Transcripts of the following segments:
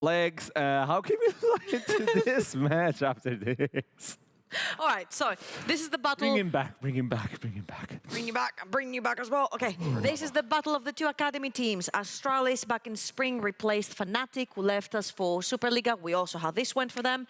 legs. How can we look into this match after this? All right, so this is the battle. Bring him back, bring him back, bring him back. Bring you back, I'm bringing you back as well. Okay, this is the battle of the two academy teams. Astralis back in spring replaced Fnatic, who left us for Superliga. We also how this went for them.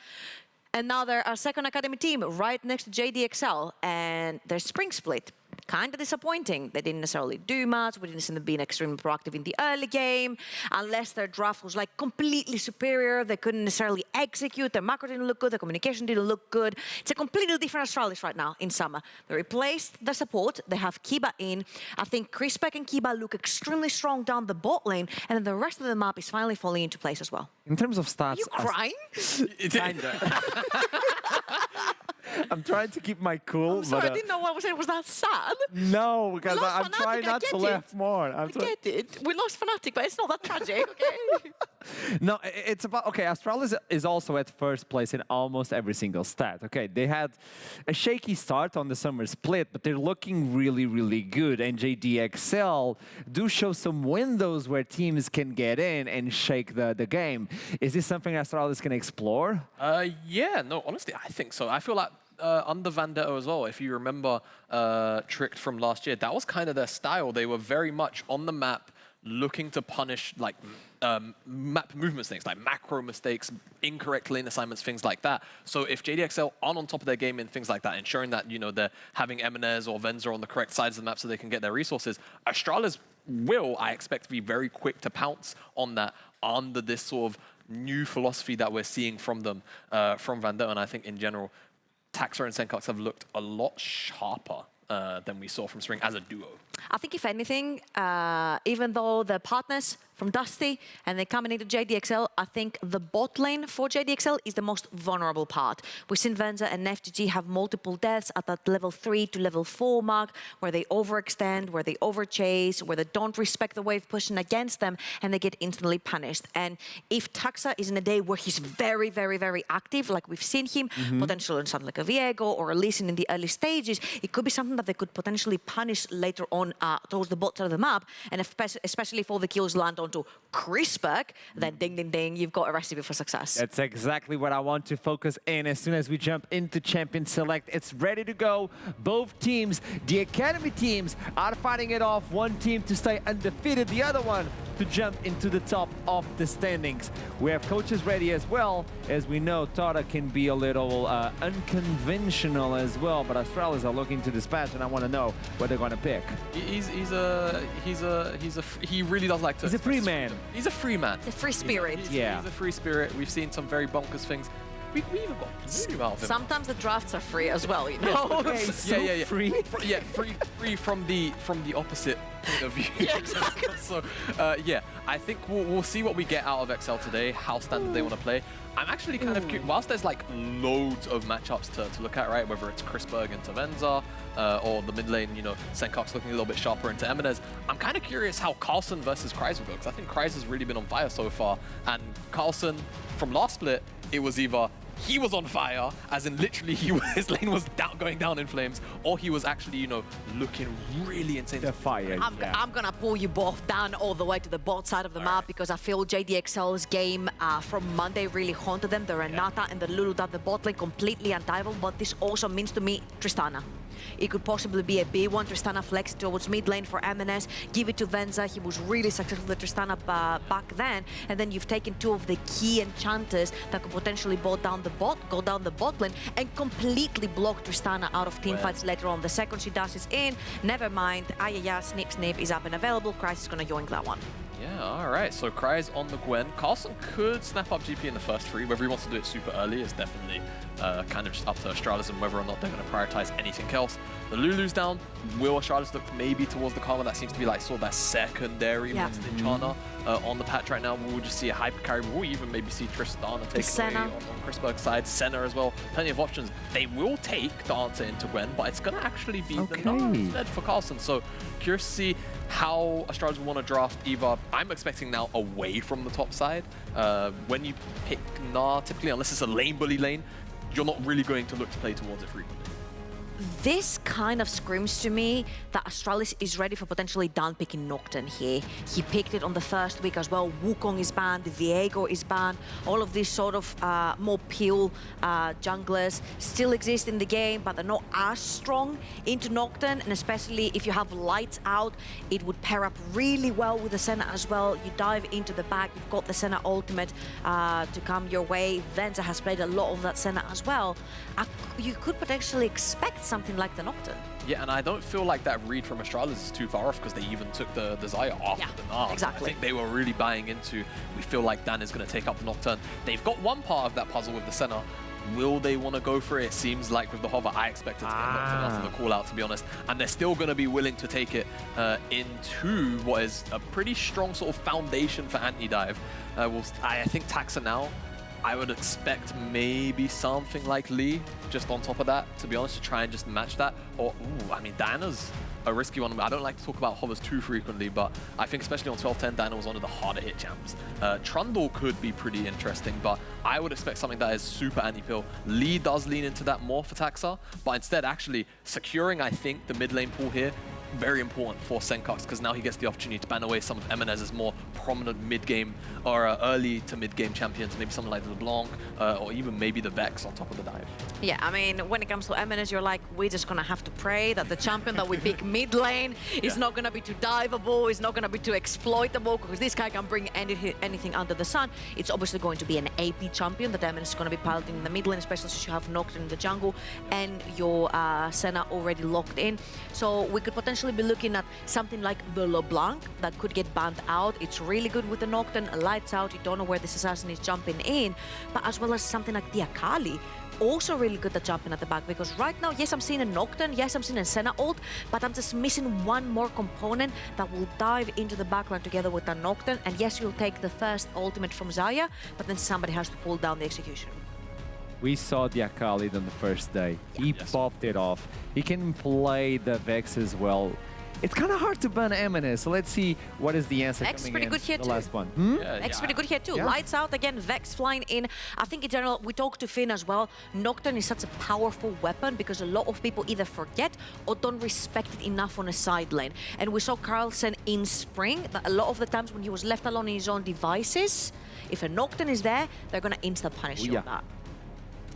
And now they're our second academy team right next to JDXL, and their spring split. Kind of disappointing. They didn't necessarily do much. We didn't see them being extremely proactive in the early game. Unless their draft was like completely superior, they couldn't necessarily execute. Their macro didn't look good. Their communication didn't look good. It's a completely different Astralis right now in summer. They replaced the support. They have Kiba in. I think Chrisberg and Kiba look extremely strong down the bot lane, and then the rest of the map is finally falling into place as well. In terms of stats... Are you crying? Kinda. I'm trying to keep my cool. I'm sorry, but, I didn't know what I was saying. Was that sad? No, because I'm Fnatic, trying not to laugh more. I get it. We lost Fnatic, but it's not that tragic, okay? No, it's about, okay, Astralis is also at first place in almost every single stat. Okay, they had a shaky start on the summer split, but they're looking really, really good. And JDXL do show some windows where teams can get in and shake the game. Is this something Astralis can explore? Yeah, no, honestly, I think so. I feel like under Vendetta as well, if you remember Tricked from last year, that was kind of their style. They were very much on the map, looking to punish like map movement things, like macro mistakes, incorrect lane assignments, things like that. So if JDXL aren't on top of their game in things like that, ensuring that, you know, they're having Eminez or Venza on the correct sides of the map so they can get their resources, Astralis will, I expect, to be very quick to pounce on that under this sort of new philosophy that we're seeing from them, from Vendetta. And I think in general, Taxa and Senkox have looked a lot sharper than we saw from Spring as a duo. I think if anything, even though the partners from Dusty and they're coming into JDXL, I think the bot lane for JDXL is the most vulnerable part. We've seen Venza and FGG have multiple deaths at that level 3 to level 4 mark, where they overextend, where they overchase, where they don't respect the wave pushing against them, and they get instantly punished. And if Taxa is in a day where he's very, very, very active, like we've seen him, potentially on something like a Viego or a Lee Sin in the early stages, it could be something that they could potentially punish later on towards the bot side of the map, and especially if all the kills land onto Chrisberg, then ding, ding, ding, you've got a recipe for success. That's exactly what I want to focus in. As soon as we jump into Champion Select, it's ready to go. Both teams, the Academy teams, are fighting it off. One team to stay undefeated, the other one to jump into the top of the standings. We have coaches ready as well. As we know, Torok can be a little unconventional as well, but Astralis are looking to dispatch, and I want to know what they're going to pick. He really does like to. He's a free man. He's a free man. It's a free spirit. He's a free spirit. We've seen some very bonkers things. We even got Voodoo out of him. Sometimes the drafts are free as well, you know. Okay, so yeah. free. Yeah, free from the opposite point of view. Yeah, exactly. So yeah, I think we'll see what we get out of XL today, how standard they want to play. I'm actually kind of curious, whilst there's like loads of matchups to look at, right? Whether it's Chrisberg into Venza, or the mid lane, you know, Senkox looking a little bit sharper into Eminez. I'm kind of curious how Carlson versus Kreis will go, because I think Kreis has really been on fire so far, and Carlson, from last split, it was either he was on fire, as in literally his lane was going down in flames, or he was actually, you know, looking really insane. The fire. I'm gonna pull you both down all the way to the bot side of the map, because I feel JDXL's game from Monday really haunted them. The Renata and the Lulu down the bot lane completely untiable, but this also means to me Tristana. It could possibly be a B1 Tristana flex towards mid lane for MNS. Give it to Venza. He was really successful with Tristana back then. And then you've taken two of the key enchanters that could potentially go down the bot lane and completely block Tristana out of teamfights later on. The second she dashes in, never mind. Ayaya, snip, snip is up and available. Kreis is going to yoink that one. Yeah, all right. So Kreis on the Gwen. Carlson could snap up GP in the first 3. Whether he wants to do it super early is definitely kind of just up to Astralis and whether or not they're going to prioritize anything else. The Lulu's down. Will Astralis look maybe towards the Karma? That seems to be like sort of that secondary monster enchantment on the patch right now. We'll just see a hyper carry. We'll even maybe see Tristana taken away on Chrisberg's side. Senna as well. Plenty of options. They will take the answer into Gwen, but it's going to actually be the Nara instead for Carlson. So curious to see how Astralis will want to draft either. I'm expecting now away from the top side. When you pick Nara, typically, unless it's a lane bully lane, you're not really going to look to play towards it frequently. This kind of screams to me that Astralis is ready for potentially down-picking Nocturne here. He picked it on the first week as well. Wukong is banned, Viego is banned. All of these sort of more pure junglers still exist in the game, but they're not as strong into Nocturne, and especially if you have Lights Out, it would pair up really well with the Senna as well. You dive into the back, you've got the Senna ultimate to come your way. Venza has played a lot of that Senna as well. You could potentially expect something like the Nocturne. Yeah, and I don't feel like that read from Astralis is too far off because they even took the Zaya after the Nav. Exactly. I think they were really buying into, we feel like Dan is going to take up Nocturne. They've got one part of that puzzle with the Senna. Will they want to go for it? It seems like with the Hover, I expected to get Nocturne after the call out, to be honest. And they're still going to be willing to take it into what is a pretty strong sort of foundation for anti-dive. I think Taxa now, I would expect maybe something like Lee just on top of that, to be honest, to try and just match that. Or, ooh, I mean, Diana's a risky one. I don't like to talk about hovers too frequently, but I think especially on 12-10, Diana was one of the harder hit champs. Trundle could be pretty interesting, but I would expect something that is super anti-pill. Lee does lean into that more for Taxa, but instead actually securing, I think, the mid lane pool here, very important for Senkux, because now he gets the opportunity to ban away some of Eminez's more prominent mid-game or early to mid-game champions, maybe something like the LeBlanc or even maybe the Vex on top of the dive. Yeah, I mean, when it comes to Eminez, you're like, we're just gonna have to pray that the champion that we pick mid lane is not gonna be too diveable, is not gonna be too exploitable, because this guy can bring anything under the sun. It's obviously going to be an AP champion that Eminez is gonna be piloting in the mid lane, especially since you have Nocturne in the jungle and your Senna already locked in. So we could potentially be looking at something like the LeBlanc that could get banned out. It's really good with the Nocturne, Lights Out, you don't know where this assassin is jumping in, but as well as something like the Akali. Also really good at jumping at the back, because right now, yes, I'm seeing a Nocturne, yes, I'm seeing a Senna ult, but I'm just missing one more component that will dive into the backline together with the Nocturne. And yes, you'll take the first ultimate from Zaya, but then somebody has to pull down the execution. We saw the Akali on the first day. He popped it off. He can play the Vex as well. It's kind of hard to ban Eminez, so let's see what is the answer Vex coming pretty in. good here the too. last one. Vex pretty good here too. Lights Out again, Vex flying in. I think in general, we talked to Finn as well. Nocturne is such a powerful weapon because a lot of people either forget or don't respect it enough on a side lane. And we saw Carlsen in spring that a lot of the times when he was left alone in his own devices, if a Nocturne is there, they're gonna insta punish you on that.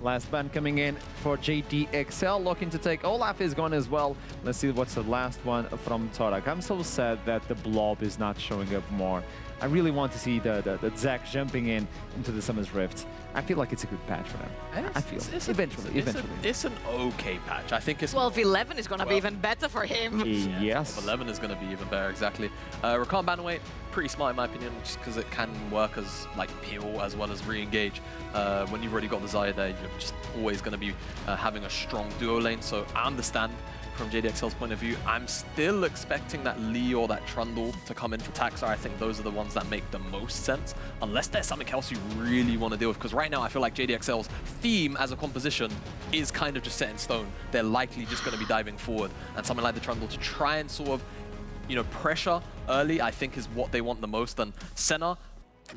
Last ban coming in for JDXL, looking to take. Olaf is gone as well. Let's see what's the last one from Torok. I'm so sad that the blob is not showing up more. I really want to see the Zac jumping into the Summer's Rift. I feel like it's a good patch for them. I feel eventually. It's an okay patch. I think it's 12-11 is going to be even better for him. Yes. 11 is going to be even better, exactly. Rakan Banaway, pretty smart in my opinion, just because it can work as like peel as well as re-engage. When you've already got the Zaya there, you're just always going to be having a strong duo lane. So I understand from JDXL's point of view. I'm still expecting that Lee or that Trundle to come in for Taxa. I think those are the ones that make the most sense, unless there's something else you really want to deal with. Because right now I feel like JDXL's theme as a composition is kind of just set in stone. They're likely just going to be diving forward, and something like the Trundle to try and sort of, you know, pressure early, I think is what they want the most. And Senna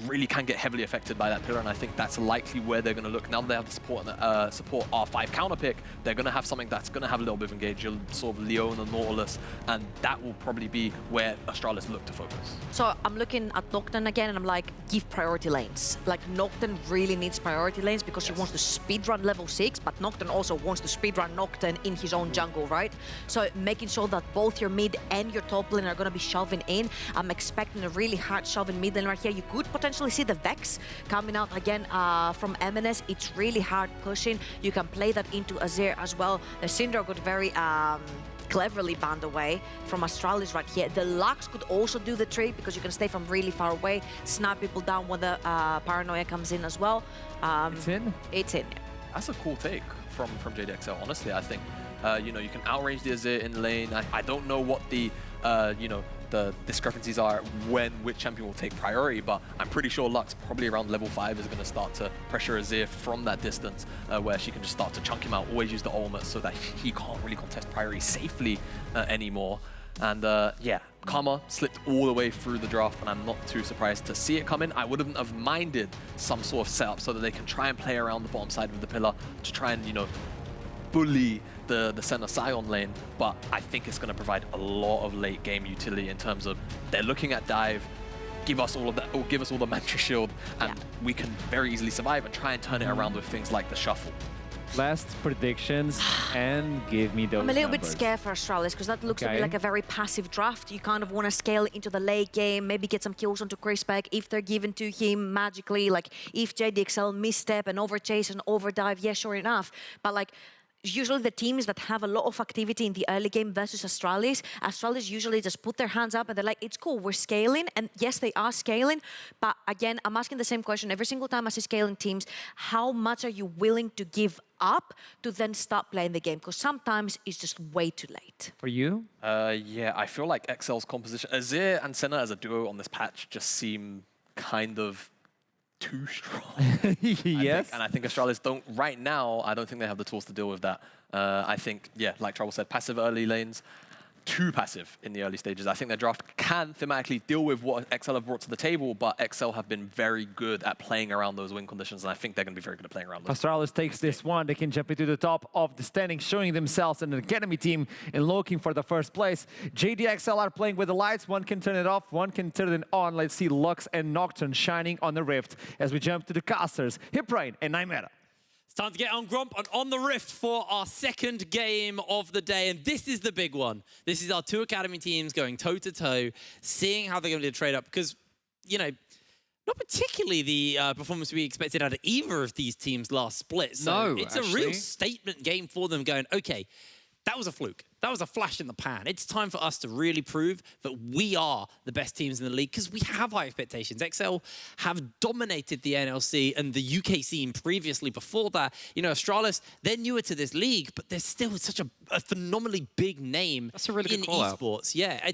really can get heavily affected by that pillar, and I think that's likely where they're going to look. Now that they have the support R5 counter pick, they're going to have something that's going to have a little bit of engage. You'll sort of Leona, Nautilus, and that will probably be where Astralis look to focus. So I'm looking at Nocturne again, and I'm like, give priority lanes. Like, Nocturne really needs priority lanes because he wants to speedrun level 6, but Nocturne also wants to speedrun Nocturne in his own jungle, right? So making sure that both your mid and your top lane are going to be shoving in. I'm expecting a really hard shove in mid lane right here. You could potentially see the Vex coming out again from Eminez. It's really hard pushing. You can play that into Azir as well. The Syndra got very cleverly banned away from Astralis right here. The Lux could also do the trick because you can stay from really far away, snipe people down when the Paranoia comes in as well. It's in? It's in. That's a cool take from JDXL. Honestly, I think you know, you can outrange the Azir in lane. I don't know what the you know, the discrepancies are when which champion will take priority, but I'm pretty sure Lux probably around level 5 is going to start to pressure Azir from that distance, where she can just start to chunk him out, always use the ultimate so that he can't really contest priority safely anymore. And yeah, Karma slipped all the way through the draft, and I'm not too surprised to see it come in. I wouldn't have minded some sort of setup so that they can try and play around the bottom side of the pillar to try and, you know, bully the center Scion lane, but I think it's going to provide a lot of late game utility in terms of they're looking at dive, give us all of that, or give us all the Mantra Shield, and we can very easily survive and try and turn it around with things like the shuffle. Last predictions, and give me those I'm a little bit numbers. scared for Astralis because that looks to me like a very passive draft. You kind of want to scale into the late game, maybe get some kills onto Chrisberg if they're given to him magically. Like if JDXL misstep and overchase and overdive, yeah, sure enough. But like usually the teams that have a lot of activity in the early game versus Astralis usually just put their hands up and they're like, it's cool, we're scaling. And yes, they are scaling. But again, I'm asking the same question every single time I see scaling teams. How much are you willing to give up to then stop playing the game? Because sometimes it's just way too late. For you? Yeah, I feel like XL's composition, Azir and Senna as a duo on this patch just seem kind of too strong. Yes. And I think Astralis don't, right now, I don't think they have the tools to deal with that. I think, yeah, like Trouble said, passive early lanes, too passive in the early stages. I think their draft can thematically deal with what XL have brought to the table, but XL have been very good at playing around those win conditions, and I think they're going to be very good at playing around those. Astralis takes this one. They can jump into the top of the standing, showing themselves an academy team and looking for the first place. JDXL are playing with the lights. One can turn it off, one can turn it on. Let's see Lux and Nocturne shining on the Rift as we jump to the casters. Hiprain and Nymeta. It's time to get on Gromp and on the Rift for our second game of the day. And this is the big one. This is our two academy teams going toe-to-toe, seeing how they're going to trade up. Because, you know, not particularly the performance we expected out of either of these teams last split. So No, it's a real statement game for them going, okay, that was a fluke. That was a flash in the pan. It's time for us to really prove that we are the best teams in the league because we have high expectations. XL have dominated the NLC and the UK scene previously before that. You know, Astralis, they're newer to this league, but they're still such a phenomenally big name. That's a really good in call out. esports. Yeah,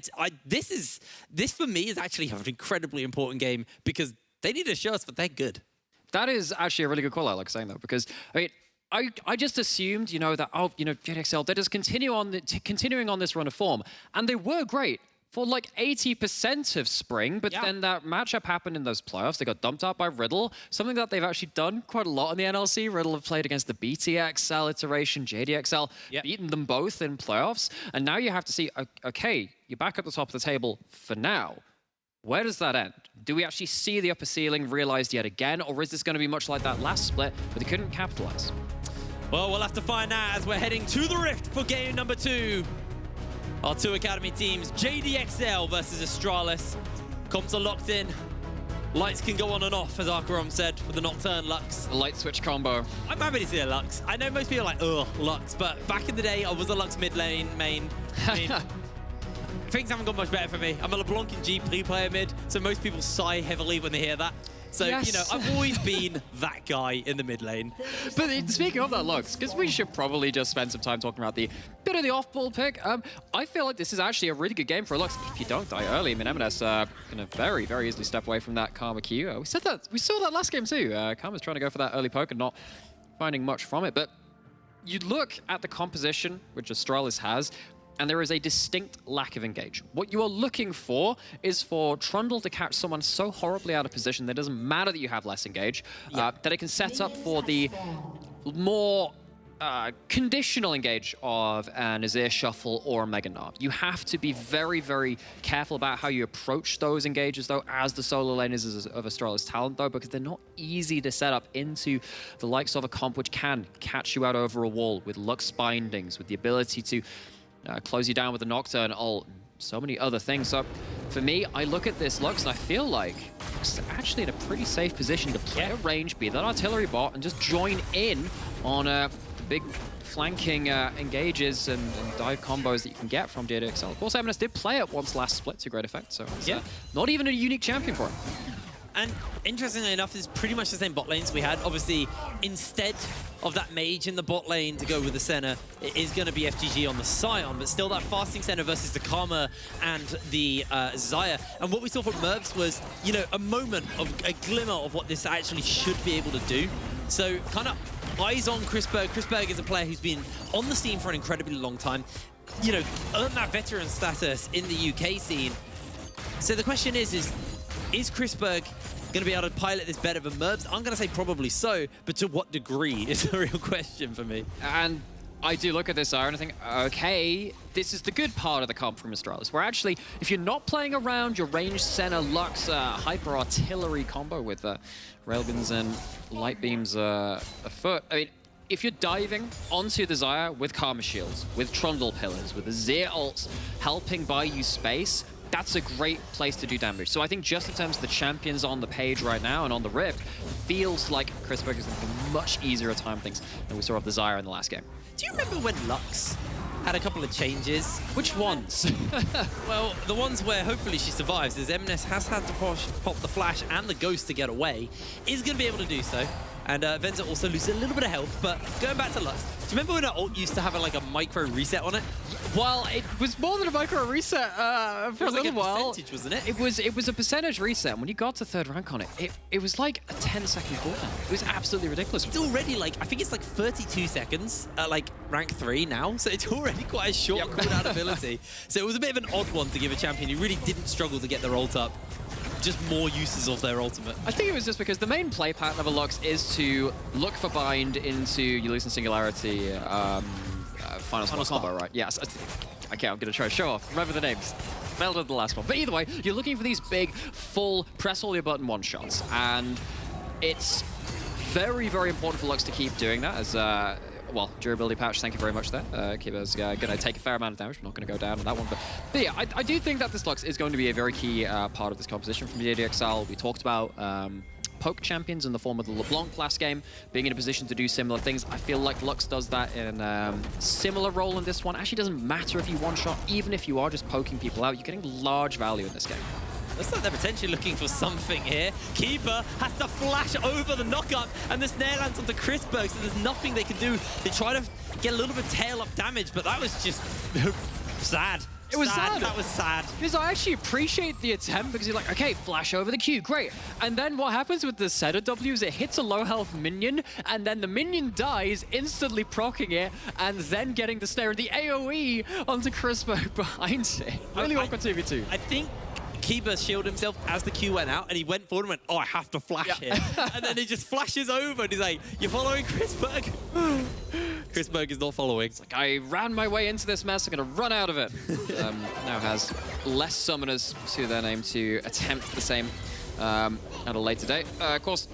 this for me is actually an incredibly important game because they need to show us that they're good. That is actually a really good call out, like saying that, because I mean, I just assumed, you know, that, oh, you know, JDXL, they're just continuing on this run of form. And they were great for like 80% of spring, but then that matchup happened in those playoffs. They got dumped out by Riddle, something that they've actually done quite a lot in the NLC. Riddle have played against the BTXL iteration, JDXL, beaten them both in playoffs. And now you have to see, okay, you're back at the top of the table for now. Where does that end? Do we actually see the upper ceiling realized yet again, or is this going to be much like that last split where they couldn't capitalize? Well, we'll have to find out as we're heading to the Rift for game number 2. Our two academy teams, JDXL versus Astralis. Comps are locked in. Lights can go on and off, as Arkarom said, with the Nocturne Lux. The light switch combo. I'm happy to see a Lux. I know most people are like, ugh, Lux, but back in the day, I was a Lux mid lane main. I mean, things haven't gone much better for me. I'm a LeBlanc and G3 player mid, so most people sigh heavily when they hear that. So, you know, I've always been that guy in the mid lane. But speaking of that, Lux, because we should probably just spend some time talking about the bit of the off-ball pick. I feel like this is actually a really good game for Lux if you don't die early. I mean, M&S going to very, very easily step away from that Karma Q. We saw that last game too. Karma's trying to go for that early poke and not finding much from it. But you look at the composition which Astralis has, and there is a distinct lack of engage. What you are looking for is for Trundle to catch someone so horribly out of position that it doesn't matter that you have less engage, that it can set up for the more conditional engage of an Azir Shuffle or a Mega Gnar. You have to be very, very careful about how you approach those engages, though, as the solo laners of Astralis talent, though, because they're not easy to set up into the likes of a comp which can catch you out over a wall with Lux bindings, with the ability to close you down with the Nocturne ult, so many other things. So for me, I look at this Lux and I feel like Lux is actually in a pretty safe position to play a range, be that artillery bot, and just join in on the big flanking engages and dive combos that you can get from JDXL. Of course, M&S did play it once last split to great effect, so it's not even a unique champion for him. And interestingly enough, it's pretty much the same bot lanes we had. Obviously, instead of that mage in the bot lane to go with the Senna, it is going to be FGG on the Scion, but still that fasting Senna versus the Karma and the Xayah. And what we saw from Mervs was, you know, a moment of a glimmer of what this actually should be able to do. So kind of eyes on Chrisberg. Chrisberg is a player who's been on the scene for an incredibly long time. You know, earned that veteran status in the UK scene. So the question is Chrisberg going to be able to pilot this better than Mervs? I'm going to say probably so, but to what degree is the real question for me. And I do look at this Zyra and I think, okay, this is the good part of the comp from Astralis, where actually, if you're not playing around your ranged center Lux hyper artillery combo with railguns and light beams afoot, I mean, if you're diving onto the Zyra with Karma Shields, with Trundle Pillars, with the Zir ults helping buy you space, that's a great place to do damage. So I think just in terms of the champions on the page right now and on the Rift, feels like Chrisberg is going to be much easier to time things than we saw of the Zyra in the last game. Do you remember when Lux had a couple of changes? Which ones? Well, the ones where hopefully she survives, as M&S has had to pop the flash and the ghost to get away, is going to be able to do so. And Venza also loses a little bit of health, but going back to Lux, do you remember when her ult used to have like a micro reset on it? Well, it was more than a micro reset for a little while. Percentage, wasn't it? It was a percentage reset. When you got to third rank on it, it was like a 10-second cooldown. It was absolutely ridiculous. It's already like, I think it's like 32 seconds at like rank 3 now, so it's already quite a short cooldown ability. So it was a bit of an odd one to give a champion who really didn't struggle to get their ult up. Just more uses of their ultimate. I think it was just because the main play pattern of a Lux is to look for bind into Ulysses Singularity final spot combo, right? Yes. Okay, I'm going to try to show off. Remember the names. Failed at the last one. But either way, you're looking for these big, full, press all your button one-shots. And it's very, very important for Lux to keep doing that as... well, durability patch, thank you very much there. Kiba's going to take a fair amount of damage. We're not going to go down on that one. But yeah, I do think that this Lux is going to be a very key part of this composition from JDXL. We talked about poke champions in the form of the LeBlanc last game, being in a position to do similar things. I feel like Lux does that in a similar role in this one. Actually, doesn't matter if you one-shot, even if you are just poking people out, you're getting large value in this game. Looks like they're potentially looking for something here. Keeper has to flash over the knock-up, and the snare lands onto Chrisberg, so there's nothing they can do. They try to get a little bit tail-up damage, but that was just sad. It was sad. That was sad. Because I actually appreciate the attempt because you're like, okay, flash over the Q, great. And then what happens with the Setter W is it hits a low health minion, and then the minion dies, instantly proccing it, and then getting the snare and the AoE onto Chrisberg behind it. Really awkward 2v2. I think Keeper shielded himself as the Q went out, and he went forward and went, oh, I have to flash here. And then he just flashes over, and he's like, you're following Chrisberg? Chrisberg is not following. It's like, I ran my way into this mess, I'm going to run out of it. Now has less summoners to their name to attempt the same at a later date. Of course,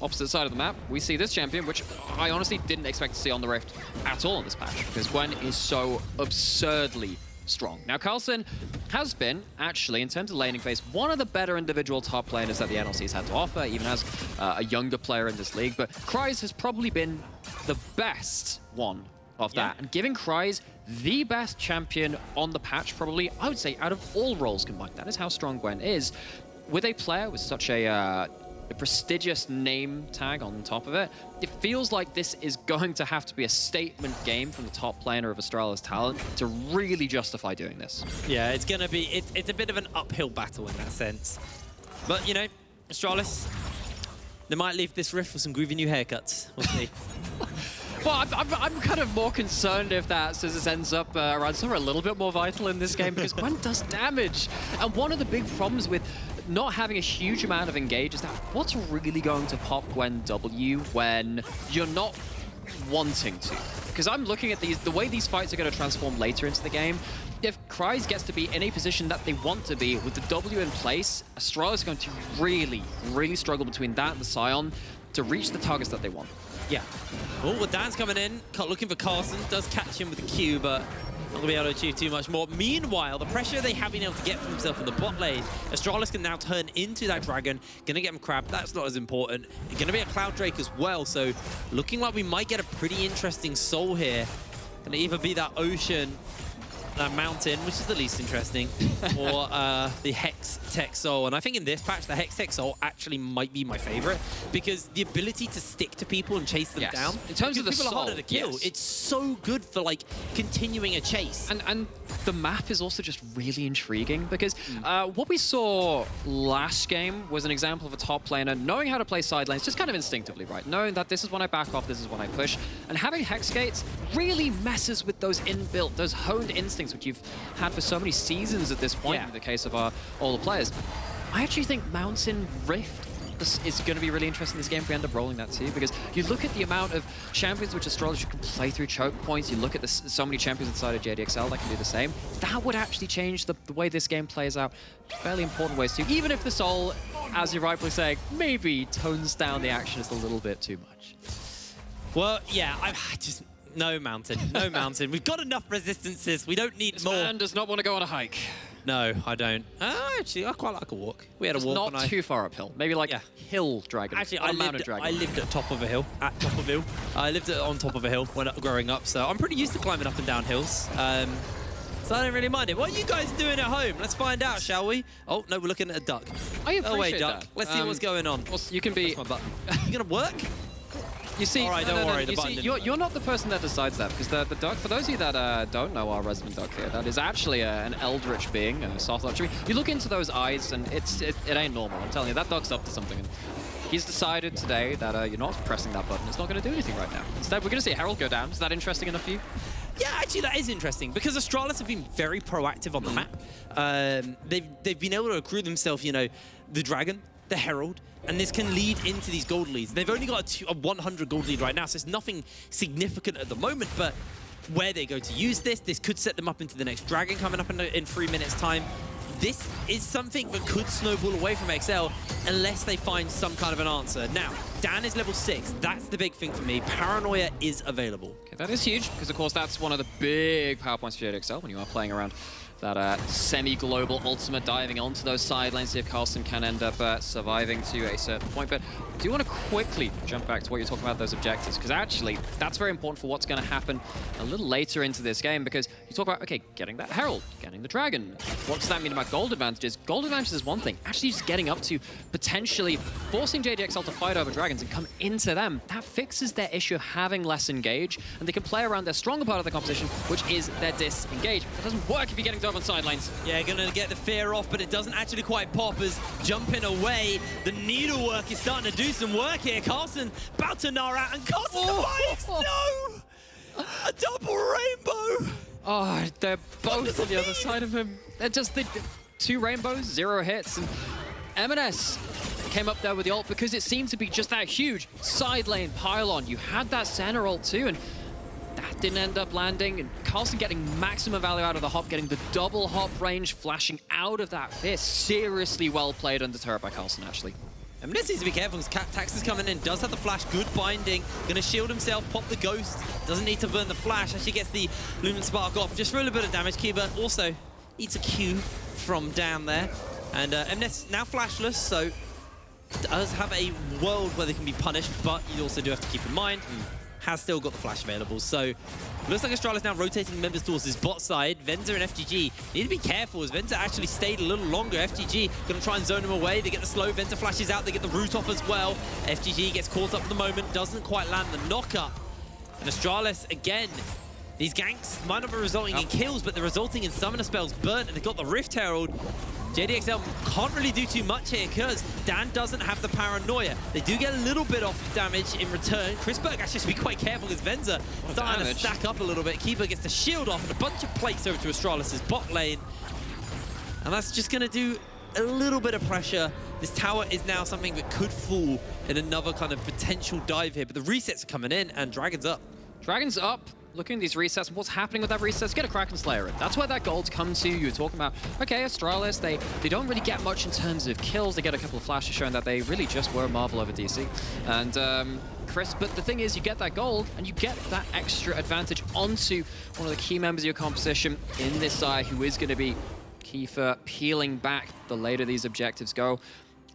opposite side of the map, we see this champion, which I honestly didn't expect to see on the Rift at all in this patch, because Gwen is so absurdly strong. Now, Carlson has been, actually, in terms of laning phase, one of the better individual top laners that the NLC's had to offer, even as a younger player in this league. But Kryze has probably been the best one of that. And giving Kryze the best champion on the patch, probably, I would say, out of all roles combined. That is how strong Gwen is. With a player with such a prestigious name tag on top of it, it feels like this is going to have to be a statement game from the top laner of Astralis talent to really justify doing this. Yeah, it's going to be, it's a bit of an uphill battle in that sense. But, you know, Astralis, they might leave this Rift with some groovy new haircuts. We'll see. Well, I'm kind of more concerned if that Scissors ends up around somewhere a little bit more vital in this game, because Gwen does damage. And one of the big problems with not having a huge amount of engage is that what's really going to pop Gwen W when you're not wanting to? Because I'm looking at the way these fights are going to transform later into the game. If Kryze gets to be in a position that they want to be with the W in place, Astralis is going to really, really struggle between that and the Scion to reach the targets that they want. Yeah. Oh, well, Dan's coming in, looking for Carson. Does catch him with the Q, but not going to be able to achieve too much more. Meanwhile, the pressure they have been able to get from himself in the bot lane, Astralis can now turn into that dragon. Going to get him Crab. That's not as important. Going to be a Cloud Drake as well, so looking like we might get a pretty interesting soul here. Going to either be that Ocean, that Mountain, which is the least interesting, or the Hex Tech Soul. And I think in this patch, the Hex Tech Soul actually might be my favorite, because the ability to stick to people and chase them down, in terms of the people soul, are harder to kill. It's so good for like continuing a chase. And the map is also just really intriguing, because what we saw last game was an example of a top laner knowing how to play side lanes, just kind of instinctively, right? Knowing that this is when I back off, this is when I push. And having Hex Gates really messes with those inbuilt, those honed instincts which you've had for so many seasons at this point in the case of all the players. I actually think Mountain Rift this is going to be really interesting this game if we end up rolling that too, because you look at the amount of champions which Astralis can play through choke points, you look at so many champions inside of JDXL that can do the same. That would actually change the way this game plays out in fairly important ways too, even if the Soul, as you're rightfully saying, maybe tones down the action just a little bit too much. Well, yeah, I just... No mountain, no mountain. We've got enough resistances. We don't need more. This man does not want to go on a hike. No, I don't. Actually, I quite like a walk. We had a walk. Not too far uphill. Maybe like hill dragon. Actually, I lived at top of a hill. At top of a hill. I lived on top of a hill when growing up, so I'm pretty used to climbing up and down hills. So I don't really mind it. What are you guys doing at home? Let's find out, shall we? Oh, no, we're looking at a duck. I appreciate duck. that. Let's see what's going on. Well, you can be... That's my button. You gonna work? You see, all right, don't worry, the you button see, didn't you're not the person that decides that, because the duck, for those of you that don't know our resident duck here, that is actually an eldritch being, a Soth. You look into those eyes, and it ain't normal. I'm telling you, that duck's up to something. And he's decided today that you're not pressing that button. It's not going to do anything right now. Instead, we're going to see a Herald go down. Is that interesting enough for you? Yeah, actually, that is interesting, because Astralis have been very proactive on the map. They've been able to accrue themselves, you know, the Dragon, the Herald, and this can lead into these gold leads. They've only got a 100 gold lead right now, so it's nothing significant at the moment, but where they're going to use this could set them up into the next Dragon coming up in 3 minutes' time. This is something that could snowball away from XL unless they find some kind of an answer. Now, Dan is level 6. That's the big thing for me. Paranoia is available. Okay, that is huge, because of course that's one of the big power points for JDXL when you are playing around that semi-global ultimate, diving onto those side lanes, see if Carlson can end up surviving to a certain point. But I do want to quickly jump back to what you're talking about, those objectives, because actually that's very important for what's going to happen a little later into this game, because you talk about, okay, getting that Herald, getting the Dragon. What does that mean about gold advantages? Gold advantages is one thing. Actually just getting up to potentially forcing JDXL to fight over Dragons and come into them, that fixes their issue of having less engage, and they can play around their stronger part of the composition, which is their disengage. It doesn't work if you're getting over on side lanes. Yeah, gonna get the fear off, but it doesn't actually quite pop as jumping away. The needlework is starting to do some work here. Carlson about to gnaw out, and Carlson survives! No! A double rainbow! Oh, they're both on the other side of him. They're just 2 rainbows, 0 hits, and M&S came up there with the ult because it seemed to be just that huge side lane pylon. You had that center ult too, and that didn't end up landing, and Carlson getting maximum value out of the hop, getting the double hop range, flashing out of that fist. Seriously well played under turret by Carlson, actually. I mean, this needs to be careful because Tax is coming in, does have the flash, good binding, gonna shield himself, pop the ghost, doesn't need to burn the flash, actually gets the Lumen Spark off, just for a little bit of damage. Kiba also eats a Q from down there, and MNES now flashless, so does have a world where they can be punished, but you also do have to keep in mind, has still got the flash available. So looks like Astralis now rotating members towards his bot side. Venza and FGG need to be careful as Venza actually stayed a little longer. FGG gonna try and zone him away. They get the slow, Venza flashes out, they get the root off as well. FGG gets caught up at the moment, doesn't quite land the knock-up. And Astralis, again, these ganks might not be resulting in kills, but they're resulting in summoner spells burnt, and they've got the Rift Herald. JDXL can't really do too much here because Dan doesn't have the paranoia. They do get a little bit of damage in return. Chrisberg actually has to be quite careful because Venza starting to stack up a little bit. Keeper gets the shield off and a bunch of plates over to Astralis' bot lane. And that's just going to do a little bit of pressure. This tower is now something that could fall in another kind of potential dive here. But the resets are coming in and Dragon's up. Dragon's up. Looking at these resets, what's happening with that reset? Get a Kraken Slayer in. That's where that gold's come to. You were talking about, okay, Astralis, they don't really get much in terms of kills. They get a couple of flashes showing that they really just were Marvel over DC. And Chris, but the thing is, you get that gold, and you get that extra advantage onto one of the key members of your composition in this side, who is going to be key for peeling back the later these objectives go.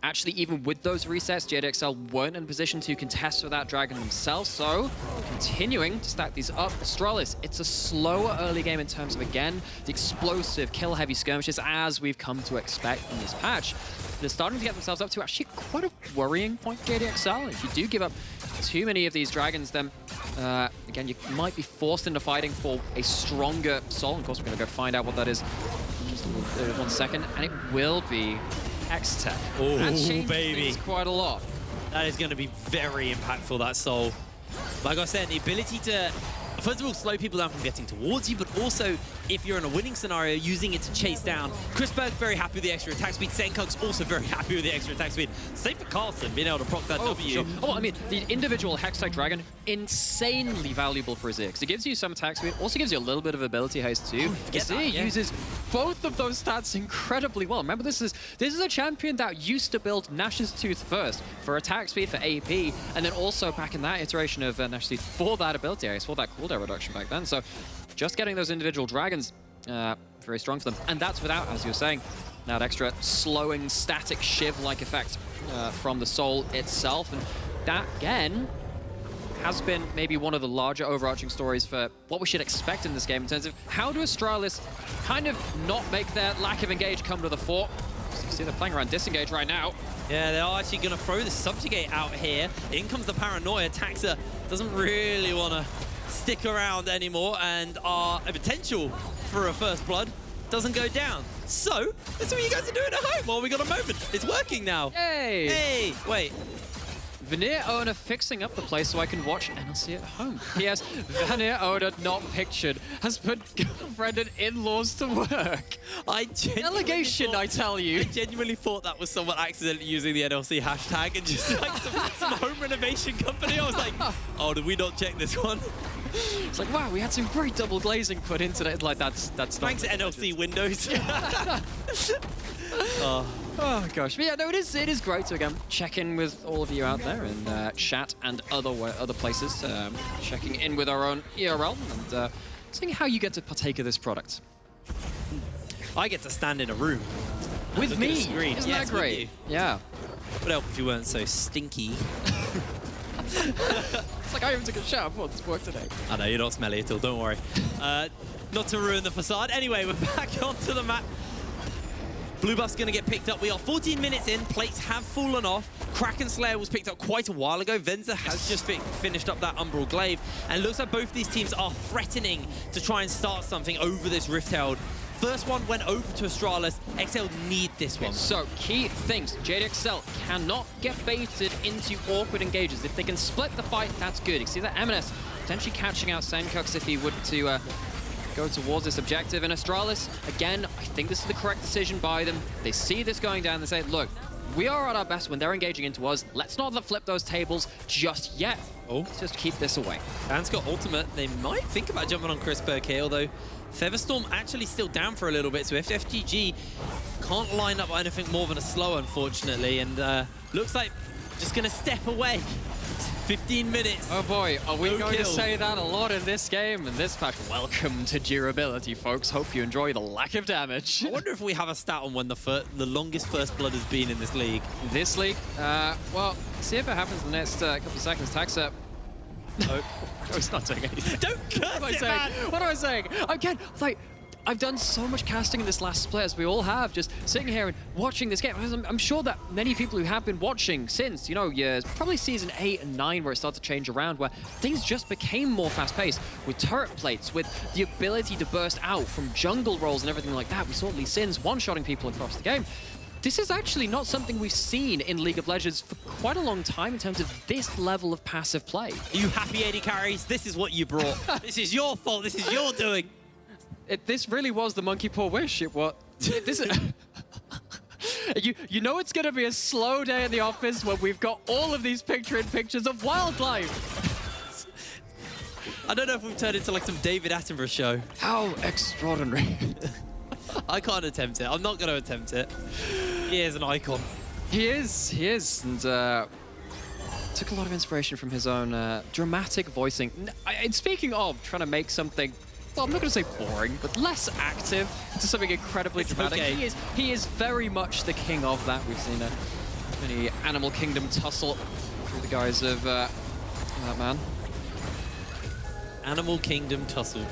Actually, even with those resets, JDXL weren't in a position to contest for that Dragon themselves, so continuing to stack these up. Astralis, it's a slower early game in terms of, again, the explosive, kill-heavy skirmishes as we've come to expect in this patch. They're starting to get themselves up to actually quite a worrying point for JDXL. If you do give up too many of these Dragons, then, again, you might be forced into fighting for a stronger soul. Of course, we're going to go find out what that is in just 1 second, and it will be X-Tech. Oh, that changes baby. things quite a lot. That is going to be very impactful, that soul. Like I said, the ability to first of all, slow people down from getting towards you, but also, if you're in a winning scenario, using it to chase down. Chrisberg, very happy with the extra attack speed. Senkug's also very happy with the extra attack speed. Same for Carlson, being able to proc that W. Sure. Oh, I mean, the individual Hex-type Dragon, insanely valuable for Azir, because it gives you some attack speed, also gives you a little bit of ability haste too. Azir uses both of those stats incredibly well. Remember, this is a champion that used to build Nash's Tooth first for attack speed, for AP, and then also back in that iteration of Nash's Tooth for that ability haste, for that cooldown reduction back then. So just getting those individual dragons, very strong for them. And that's without, as you were saying, that extra slowing static shiv-like effect from the soul itself. And that, again, has been maybe one of the larger overarching stories for what we should expect in this game in terms of how do Astralis kind of not make their lack of engage come to the fore. So you see they're playing around disengage right now. Yeah, they are actually going to throw the subjugate out here. In comes the paranoia. Taxa doesn't really want to stick around anymore, and our potential for a first blood doesn't go down. So, that's what you guys are doing at home. Well, we got a moment. It's working now. Yay! Hey, wait. Veneer owner fixing up the place so I can watch NLC at home. P.S. Veneer owner not pictured has put girlfriend and in-laws to work. Delegation, I tell you. I genuinely thought that was someone accidentally using the NLC hashtag and just like some home renovation company. I was like, oh, did we not check this one? It's like, wow, we had some great double glazing put into it. Like, that's not... Thanks, NLC Windows. Oh gosh, but yeah, no, it is great to again check in with all of you out there in chat and other places, checking in with our own ERL and seeing how you get to partake of this product. I get to stand in a room With me, isn't that great? Yeah. Would help if you weren't so stinky. It's like I even took a shower before this work today. I know, you're not smelly at all, don't worry. Not to ruin the facade. Anyway, we're back onto the map. Blue buff's going to get picked up. We are 14 minutes in. Plates have fallen off. Kraken Slayer was picked up quite a while ago. Venza has just finished up that Umbral Glaive. And it looks like both these teams are threatening to try and start something over this Rift Herald. First one went over to Astralis. XL need this one. So, key things. JDXL cannot get baited into awkward engages. If they can split the fight, that's good. You can see that M&S potentially catching out Senkux if he would to go towards this objective. And Astralis, again, I think this is the correct decision by them. They see this going down. They say, look, we are at our best when they're engaging into us. Let's not flip those tables just yet. Let's just keep this away. Dan's got ultimate. They might think about jumping on Chrisberg here, although Featherstorm actually still down for a little bit, so if FGG can't line up anything more than a slow, unfortunately, and looks like just going to step away. 15 minutes. Oh boy, are we going kill. to say that a lot in this game and this patch? Welcome to durability, folks. Hope you enjoy the lack of damage. I wonder if we have a stat on when the longest first blood has been in this league. This league? Well, see if it happens in the next couple of seconds. Taxa. No, it's not doing anything. Don't curse it, man! What am I saying? Again, like, I've done so much casting in this last split, as we all have, just sitting here and watching this game. I'm sure that many people who have been watching since, you know, probably season 8 and 9 where it started to change around, where things just became more fast-paced, with turret plates, with the ability to burst out from jungle rolls and everything like that. We saw Lee Sin's one-shotting people across the game. This is actually not something we've seen in League of Legends for quite a long time in terms of this level of passive play. Are you happy, 80 carries? This is what you brought. This is your fault. This is your doing. This really was the monkey paw wish. It was. This is. You know it's going to be a slow day in the office when we've got all of these pictures of wildlife. I don't know if we've turned into like some David Attenborough show. How extraordinary. I can't attempt it. I'm not going to attempt it. He is an icon. He is. And took a lot of inspiration from his own dramatic voicing. And speaking of trying to make something, well, I'm not going to say boring, but less active to something incredibly dramatic. Okay. He is very much the king of that. We've seen many Animal Kingdom tussle through the guise of that man. Animal Kingdom tussle.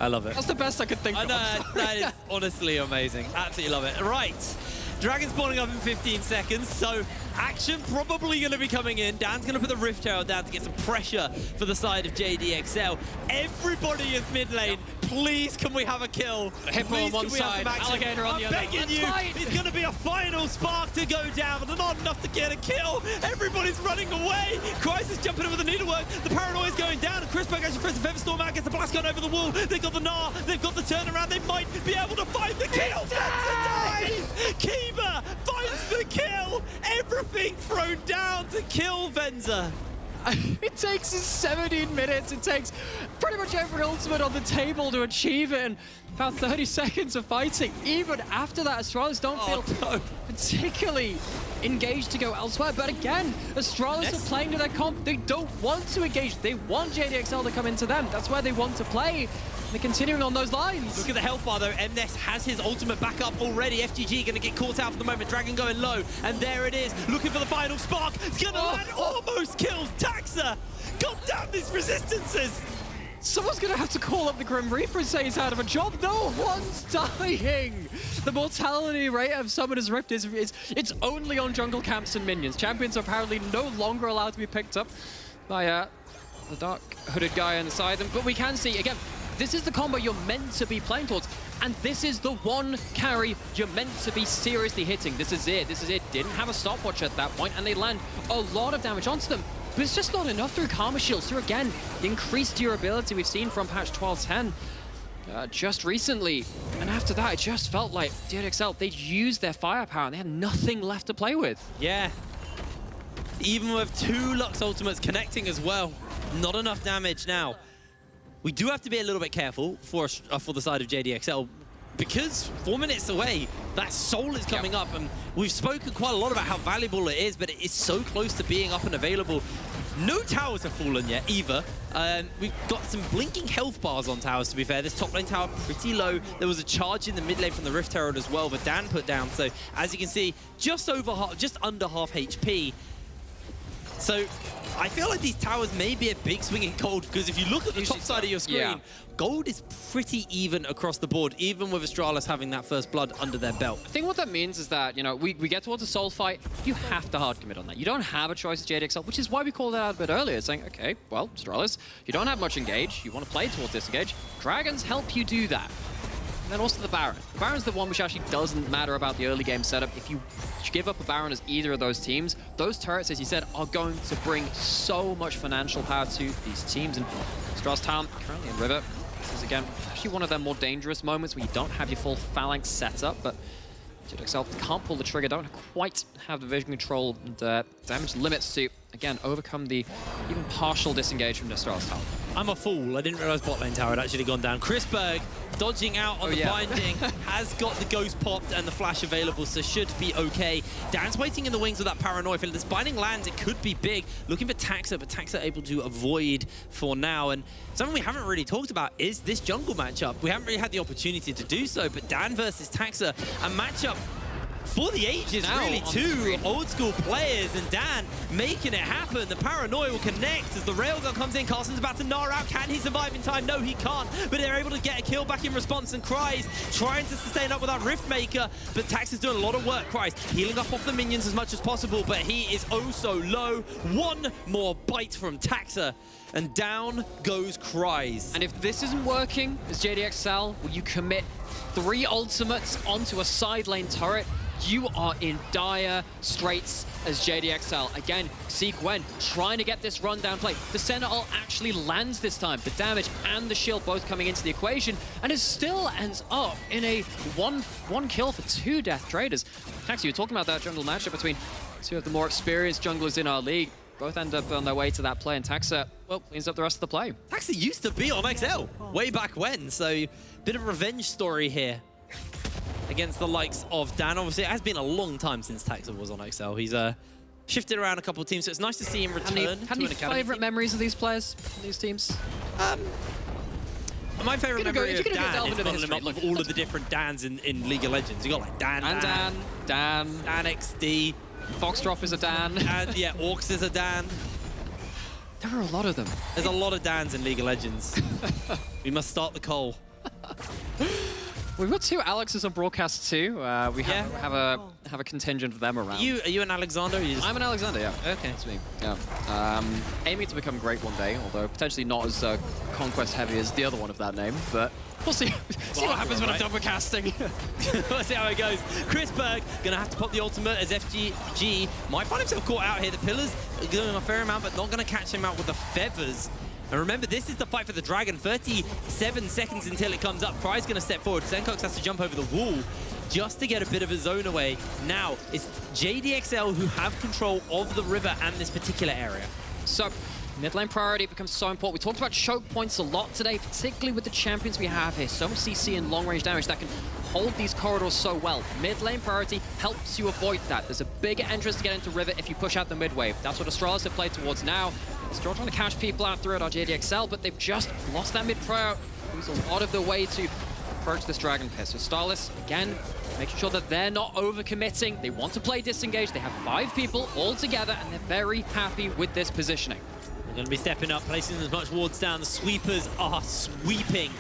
I love it. That's the best I could think of. That is honestly amazing. Absolutely love it. Right. Dragon spawning up in 15 seconds, so Action probably going to be coming in. Dan's going to put the Rift Tower down to get some pressure for the side of JDXL. Everybody is mid lane. Please, can we have a kill? Hippo on one side, Alligator on the other. I'm begging you, it's going to be a final spark to go down, but not enough to get a kill. Everybody's running away. Crisis jumping over the needlework. The paranoia is going down, and Chrisberg actually presses the Featherstorm out, gets the blast gun over the wall. They've got the Gnar, they've got the turnaround. They might be able to find the kill. Dies! Kiba finds the kill. Everything thrown down to kill Venza. It takes 17 minutes. It takes pretty much every ultimate on the table to achieve it, and about 30 seconds of fighting. Even after that, Astralis don't feel particularly engaged to go elsewhere. But again, Astralis are playing to their comp. They don't want to engage. They want JDXL to come into them. That's where they want to play. They're continuing on those lines. Look at the health bar though. MNES has his ultimate back up already. FGG going to get caught out for the moment. Dragon going low. And there it is. Looking for the final spark. It's going to land. Almost kills Taxa. God damn these resistances. Someone's going to have to call up the Grim Reaper and say he's out of a job. No one's dying. The mortality rate of Summoner's Rift is it's only on jungle camps and minions. Champions are apparently no longer allowed to be picked up by the dark hooded guy on the side of them. But we can see, again, this is the combo you're meant to be playing towards. And this is the one carry you're meant to be seriously hitting. This is it. This is it. Didn't have a stopwatch at that point, and they land a lot of damage onto them. But it's just not enough through Karma Shields. Through, again, the increased durability we've seen from patch 12.10 just recently. And after that, it just felt like JDXL, they'd used their firepower and they had nothing left to play with. Yeah. Even with 2 Lux ultimates connecting as well, not enough damage now. We do have to be a little bit careful for the side of JDXL, because 4 minutes away, that soul is coming up, and we've spoken quite a lot about how valuable it is, but it is so close to being up and available. No towers have fallen yet, either. We've got some blinking health bars on towers, to be fair. This top lane tower pretty low. There was a charge in the mid lane from the Rift Herald as well, but Dan put down. So, as you can see, just under half HP. So, I feel like these towers may be a big swing in gold, because if you look at the top side of your screen, gold is pretty even across the board, even with Astralis having that first blood under their belt. I think what that means is that, you know, we get towards a soul fight, you have to hard commit on that. You don't have a choice at JDXL, which is why we called it out a bit earlier, saying, okay, well, Astralis, you don't have much engage, you want to play towards disengage. Dragons help you do that. And then also the Baron. The Baron's the one which actually doesn't matter about the early game setup. If you give up a Baron as either of those teams, those turrets, as you said, are going to bring so much financial power to these teams. And Astralis Town, currently in River, this is again actually one of their more dangerous moments where you don't have your full phalanx set up, but JDXL can't pull the trigger, don't quite have the vision control and damage limits to, again, overcome the even partial disengage from Astralis Town. I'm a fool. I didn't realize bot lane tower had actually gone down. Chrisberg dodging out on the binding, has got the ghost popped and the flash available, so should be okay. Dan's waiting in the wings with that paranoia. If this binding lands, it could be big. Looking for Taxa, but Taxa able to avoid for now. And something we haven't really talked about is this jungle matchup. We haven't really had the opportunity to do so, but Dan versus Taxa, a matchup for the ages, really. 2 old school players, and Dan making it happen. The paranoia will connect as the railgun comes in. Carson's about to gnar out. Can he survive in time? No, he can't. But they're able to get a kill back in response, and Cries trying to sustain up with that Riftmaker. But Tax is doing a lot of work. Cries healing up off the minions as much as possible, but he is oh so low. One more bite from Taxa, and down goes Cries. And if this isn't working as JDXL, will you commit 3 ultimates onto a side lane turret? You are in dire straits as JDXL. Again, see Gwen trying to get this run down play. The Sentinel actually lands this time. The damage and the shield both coming into the equation, and it still ends up in a one kill for 2 death traders. Taxi, you were talking about that jungle matchup between 2 of the more experienced junglers in our league. Both end up on their way to that play, and Taxa, well, cleans up the rest of the play. Taxa used to be on XL way back when, so bit of a revenge story here against the likes of Dan. Obviously, it has been a long time since Taxa was on XL. He's shifted around a couple of teams, so it's nice to see him return to an academy favorite memories of these players, these teams? My favorite memory of Dan is modeling up of all of the different Dans in League of Legends. You got like Dan XD, Foxdrop is a Dan, and yeah, Orcs is a Dan. There are a lot of them. There's a lot of Dans in League of Legends. We must start the coal. We've got 2 Alexes on broadcast too. We have a contingent of them around. Are you an Alexander? I'm an Alexander, yeah. Okay. That's me. Yeah. Aiming to become great one day, although potentially not as conquest heavy as the other one of that name, but we'll see. See what happens when I'm done with casting. Let's see how it goes. Chrisberg gonna have to pop the ultimate as FGG might find himself caught out here. The pillars are doing a fair amount, but not gonna catch him out with the feathers. And remember, this is the fight for the dragon. 37 seconds until it comes up. Cry's gonna step forward. Senkox has to jump over the wall just to get a bit of a zone away. Now, it's JDXL who have control of the river and this particular area. So, mid lane priority becomes so important. We talked about choke points a lot today, particularly with the champions we have here. So much CC and long range damage that can hold these corridors so well. Mid lane priority helps you avoid that. There's a bigger entrance to get into river if you push out the mid wave. That's what Astralis have played towards now. Still trying to cash people out throughout our JDXL, but they've just lost that mid prior. Use a lot of the way to approach this dragon pit. So Astralis, again, making sure that they're not overcommitting. They want to play disengage. They have 5 people all together, and they're very happy with this positioning. They're going to be stepping up, placing as much wards down. The sweepers are sweeping.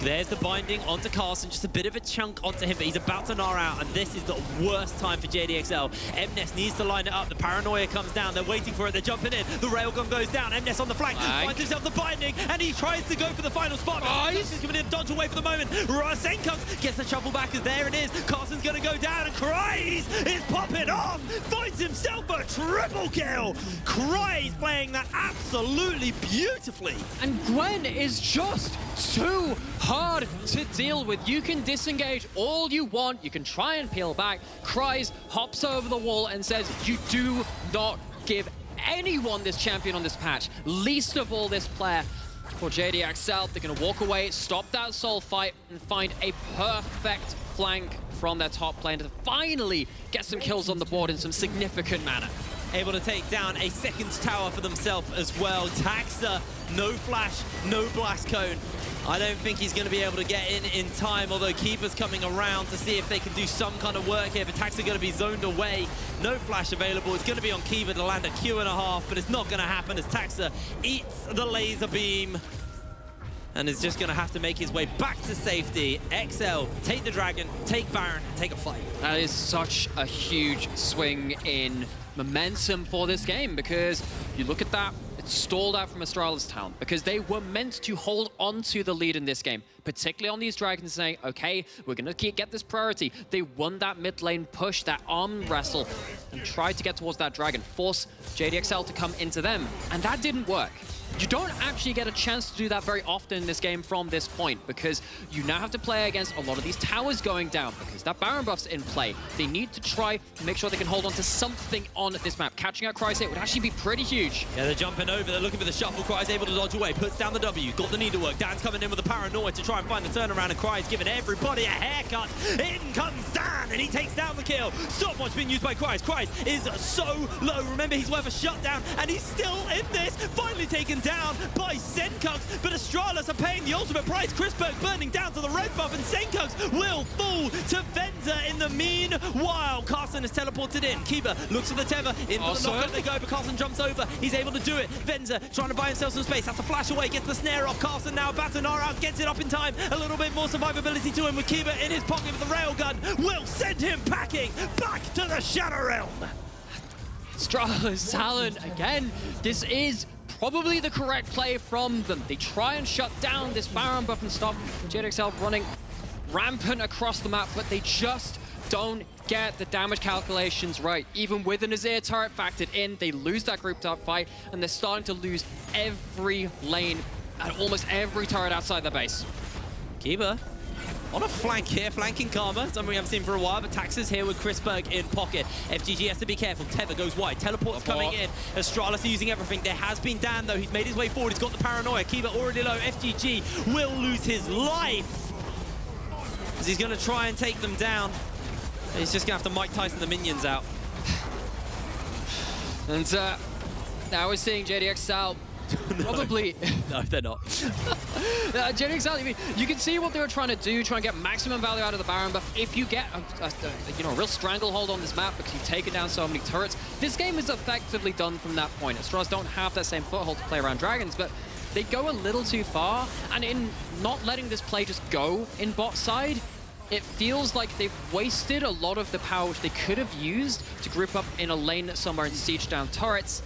There's the binding onto Carson, just a bit of a chunk onto him, but he's about to gnar out, and this is the worst time for JDXL. MNES needs to line it up. The paranoia comes down. They're waiting for it. They're jumping in. The railgun goes down. MNES on the flank finds himself the binding, and he tries to go for the final spot. He's giving it a dodge away for the moment. Senkox gets the shuffle back as there it is. Carson's going to go down, and Cries is popping off. Finds himself a triple kill. Cries playing that absolutely beautifully. And Gwen is just too hard to deal with. You can disengage all you want. You can try and peel back. Cries, hops over the wall and says, you do not give anyone this champion on this patch. Least of all this player. For JDXL, they're going to walk away, stop that soul fight, and find a perfect flank from their top lane to finally get some kills on the board in some significant manner. Able to take down a second tower for themselves as well. Taxa, no flash, no blast cone. I don't think he's going to be able to get in time, although Keeper's coming around to see if they can do some kind of work here. But Taxa going to be zoned away. No flash available. It's going to be on Keeper to land a Q&a, but it's not going to happen as Taxa eats the laser beam and is just going to have to make his way back to safety. XL, take the dragon, take Baron, take a fight. That is such a huge swing in momentum for this game, because you look at that, it's stalled out from Astralis Town because they were meant to hold on to the lead in this game, particularly on these dragons, saying, okay, we're going to get this priority. They won that mid lane push, that arm wrestle, and tried to get towards that dragon, force JDXL to come into them, and that didn't work. You don't actually get a chance to do that very often in this game from this point, because you now have to play against a lot of these towers going down, because that Baron buff's in play. They need to try to make sure they can hold on to something on this map. Catching out Cry's hit would actually be pretty huge. Yeah, they're jumping over, they're looking for the shuffle. Cry's able to dodge away, puts down the W, got the needlework. Dan's coming in with the paranoia to try and find the turnaround, and Cry's giving everybody a haircut. In comes Dan, and he takes down the kill. Stopwatch being used by Cry's. Cry's is so low. Remember, he's worth a shutdown, and he's still in this. Finally taken down by Senkox, but Astralis are paying the ultimate price. Chrisberg burning down to the red buff, and Senkox will fall to Venza in the meanwhile. Carson is teleported in. Keeper looks at the tether. In for the knockup they go, but Carson jumps over. He's able to do it. Venza trying to buy himself some space. Has to flash away, gets the snare off. Carson now about to gnar out, gets it up in time. A little bit more survivability to him with Keeper in his pocket with the railgun. Will send him packing back to the Shadow Realm. Astralis Talon, again, this is probably the correct play from them. They try and shut down this Baron buff and stop JDXL running rampant across the map, but they just don't get the damage calculations right. Even with an Azir turret factored in, they lose that grouped up fight, and they're starting to lose every lane and almost every turret outside their base. Keeper on a flank here, flanking Karma, something we haven't seen for a while, but Taxa's here with Chrisberg in pocket. FGG has to be careful. Tether goes wide. Teleport's coming in. Astralis are using everything. There has been Dan, though. He's made his way forward. He's got the paranoia. Keeper already low. FGG will lose his life as he's going to try and take them down. He's just going to have to Mike Tyson the minions out. And now we're seeing JDXL probably... No, they're not. JDXL, I mean, you can see what they were trying to do, try and get maximum value out of the Baron buff. If you get a real stranglehold on this map because you've taken down so many turrets, this game is effectively done from that point. Astralis don't have that same foothold to play around dragons, but they go a little too far, and in not letting this play just go in bot side, it feels like they've wasted a lot of the power which they could have used to group up in a lane somewhere and siege down turrets.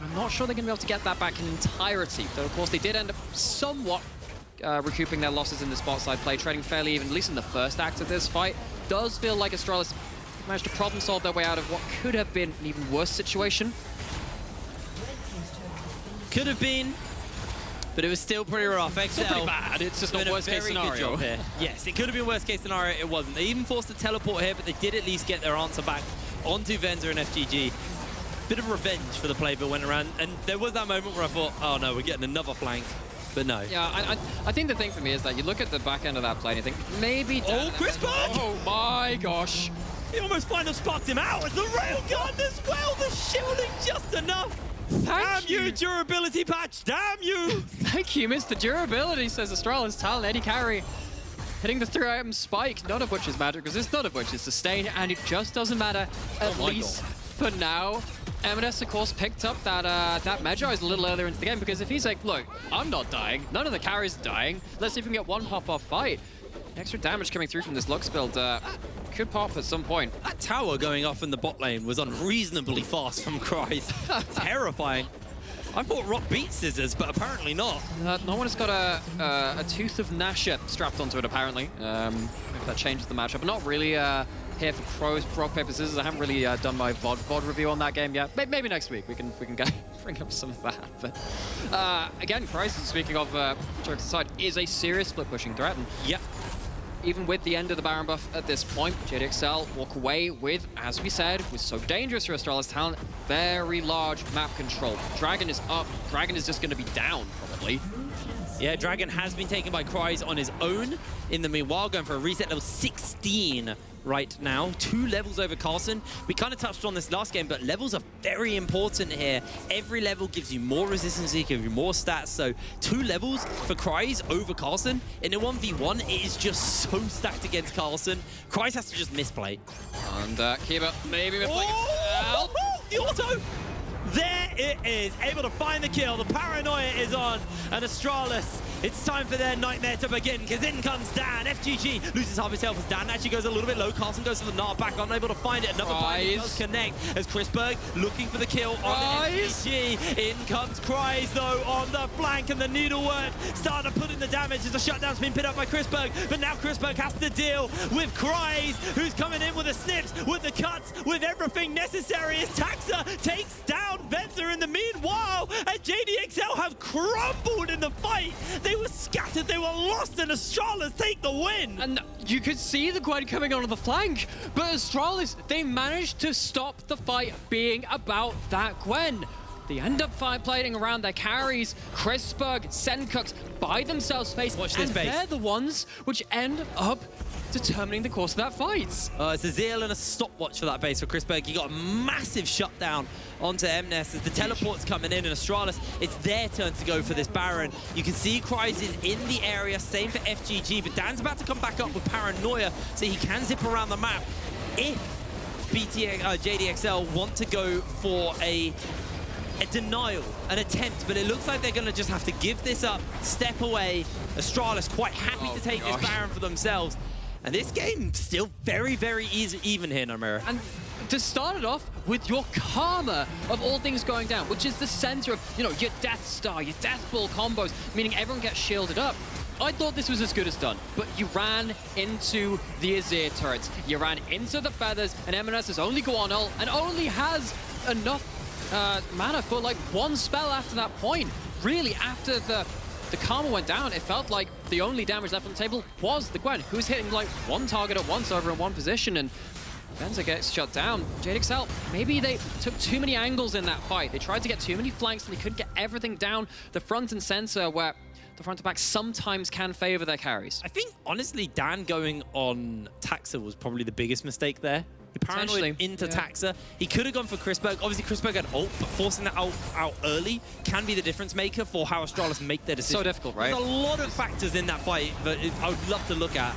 I'm not sure they're going to be able to get that back in entirety, though of course they did end up somewhat recouping their losses in the spot side play, trading fairly even, at least in the first act of this fight. Does feel like Astralis managed to problem solve their way out of what could have been an even worse situation. Could have been, but it was still pretty rough. XL, Still pretty bad, it's just not doing a worst case very good scenario. job here. Yes, it could have been worst case scenario, it wasn't. They even forced a teleport here, but they did at least get their answer back onto Venza and FGG. Bit of revenge for the play that went around, and there was that moment where I thought, oh no, we're getting another flank, but no. Yeah, I think the thing for me is that you look at the back end of that play and you think, maybe... Oh, Chrisberg! Oh my gosh! He almost kind of sparked him out as the railgun as well, the shielding just enough. Damn you, durability patch, damn you! Thank you, Mr. Durability, says Astralis. Talon, Eddie Carry, hitting the 3-item spike, none of which is magic resist, none of which is sustained, and it just doesn't matter, at least for now. M&S, of course, picked up that that Magi a little earlier into the game, because if he's like, look, I'm not dying, none of the carries are dying, let's see if we can get one pop-off fight. Extra damage coming through from this Lux build could pop at some point. That tower going off in the bot lane was unreasonably fast from Cries. Terrifying. I thought Rock beat Scissors, but apparently not. No one has got a Tooth of Nasher strapped onto it, apparently. If that changes the matchup. Not really here for pros, rock, paper, scissors. I haven't really done my VOD review on that game yet. Maybe next week we can go bring up some of that. But again, Cries, speaking of jokes aside, is a serious split pushing threat. And Yep. even with the end of the Baron buff at this point, JDXL walk away with, as we said, was so dangerous for Astralis Talon, very large map control. Dragon is up, Dragon is just going to be down, probably. Yeah, Dragon has been taken by Cries on his own. In the meanwhile, going for a reset level 16 right now. 2 levels over Carlson. We kind of touched on this last game, but levels are very important here. Every level gives you more resistance, gives you more stats. So 2 levels for Cries over Carlson. In a 1v1, it is just so stacked against Carlson. Cries has to just misplay. And Kiba maybe misplaying. Oh, the auto! There it is, able to find the kill. The paranoia is on, and Astralis, it's time for their nightmare to begin, because in comes Dan. FGG loses half his health as Dan actually goes a little bit low. Carlson goes to the Nart, back on, able to find it. Another binding does connect as Chrisberg looking for the kill on FGG. In comes Cries, though, on the flank, and the needlework starting to put in the damage as the shutdown's been pinned up by Chrisberg. But now Chrisberg has to deal with Cries, who's coming in with the snips, with the cuts, with everything necessary as Taxa takes down Venza in the meanwhile, and JDXL have crumbled in the fight. They were scattered, they were lost, and Astralis take the win. And you could see the Gwen coming onto the flank, but Astralis, they managed to stop the fight being about that Gwen. They end up playing around their carries. Chrisberg, Senkux buy themselves space, Watch this and base. they're the ones which end up determining the course of that fight. It's a zeal and a stopwatch for that base for Chrisberg. He got a massive shutdown onto MNES as the teleport's coming in, and Astralis, it's their turn to go for this Baron. You can see Cries is in the area, same for FGG, but Dan's about to come back up with Paranoia, so he can zip around the map. If JDXL want to go for a denial, an attempt, but it looks like they're going to just have to give this up, step away. Astralis quite happy to take this Baron for themselves. And this game still very, very easy, even here, Nomura. And to start it off with your karma of all things going down, which is the center of, you know, your Death Star, your Death Ball combos, meaning everyone gets shielded up. I thought this was as good as done, but you ran into the Azir turrets, you ran into the feathers, and M&S has only go on ult and only has enough mana for like one spell after that point. Really, after the karma went down, it felt like the only damage left on the table was the Gwen, who's hitting like one target at once over in one position, and Venza gets shut down. JDXL, maybe they took too many angles in that fight. They tried to get too many flanks and they couldn't get everything down the front and center, where the front to back sometimes can favor their carries. I think, honestly, Dan going on Taxa was probably the biggest mistake there. He paranoid into Taxa. He could have gone for Chrisberg. Obviously, Chrisberg had ult, but forcing that ult out early can be the difference maker for how Astralis make their decision. So difficult, right? There's a lot of factors in that fight that I would love to look at.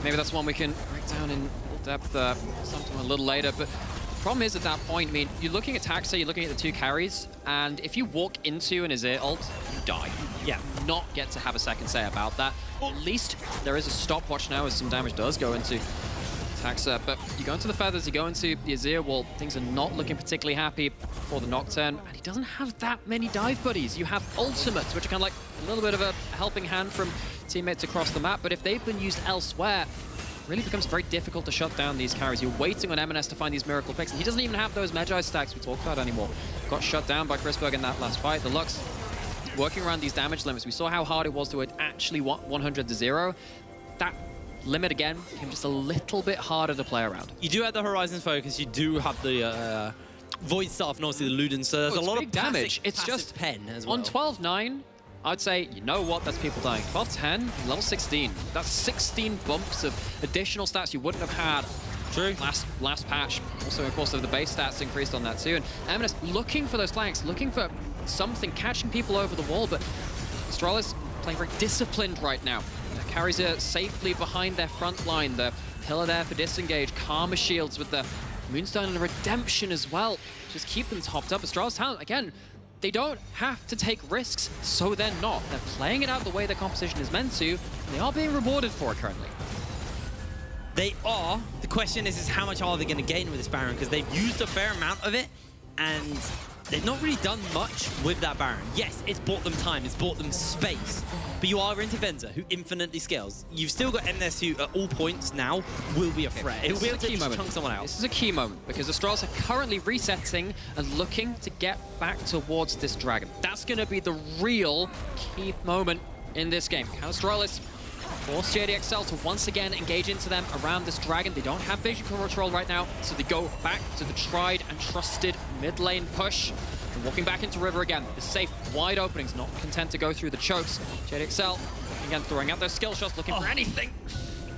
Maybe that's one we can break down in depth sometime a little later, but Problem is, at that point, I mean, you're looking at Taxa, you're looking at the two carries, and if you walk into an Azir ult, you die. Yeah. You do not get to have a second say about that. At least there is a stopwatch now as some damage does go into Taxa, but you go into the Feathers, you go into the Azir wall, things are not looking particularly happy for the Nocturne, and he doesn't have that many dive buddies. You have ultimates, which are kind of like a little bit of a helping hand from teammates across the map, but if they've been used elsewhere, it really becomes very difficult to shut down these carries. You're waiting on M&S to find these miracle picks, and he doesn't even have those Magi stacks we talked about anymore. Got shut down by Chrisberg in that last fight. The Lux working around these damage limits. We saw how hard it was to actually 100 to 0. That limit again became just a little bit harder to play around. You do have the Horizons focus, you do have the Void Staff, and obviously the Luden, so there's a lot of damage. It's just pen as well. On 12-9, I'd say, you know what, that's people dying. 12-10, level 16. That's 16 bumps of additional stats you wouldn't have had. True. Last patch. Also, of course, the base stats increased on that too. And M&S looking for those flanks, looking for something, catching people over the wall, but Astralis playing very disciplined right now. Carries it safely behind their front line. The pillar there for disengage. Karma shields with the Moonstone and the Redemption as well. Just keep them topped up. Astralis talent, again, they don't have to take risks, so they're not. They're playing it out the way their composition is meant to, and they are being rewarded for it currently. They are. The question is how much are they going to gain with this Baron? Because they've used a fair amount of it, and they've not really done much with that Baron. Yes, it's bought them time, it's bought them space, but you are into Venza, who infinitely scales. You've still got MNS, who at all points now will be a threat. It will be able to just chunk someone out. This is a key moment, because Astralis are currently resetting and looking to get back towards this dragon. That's going to be the real key moment in this game. Can Astralis force JDXL to once again engage into them around this dragon? They don't have vision control right now, so they go back to the tried and trusted mid lane push. And walking back into River again, the safe, wide openings, not content to go through the chokes. JDXL, again, throwing out those skill shots, looking for anything.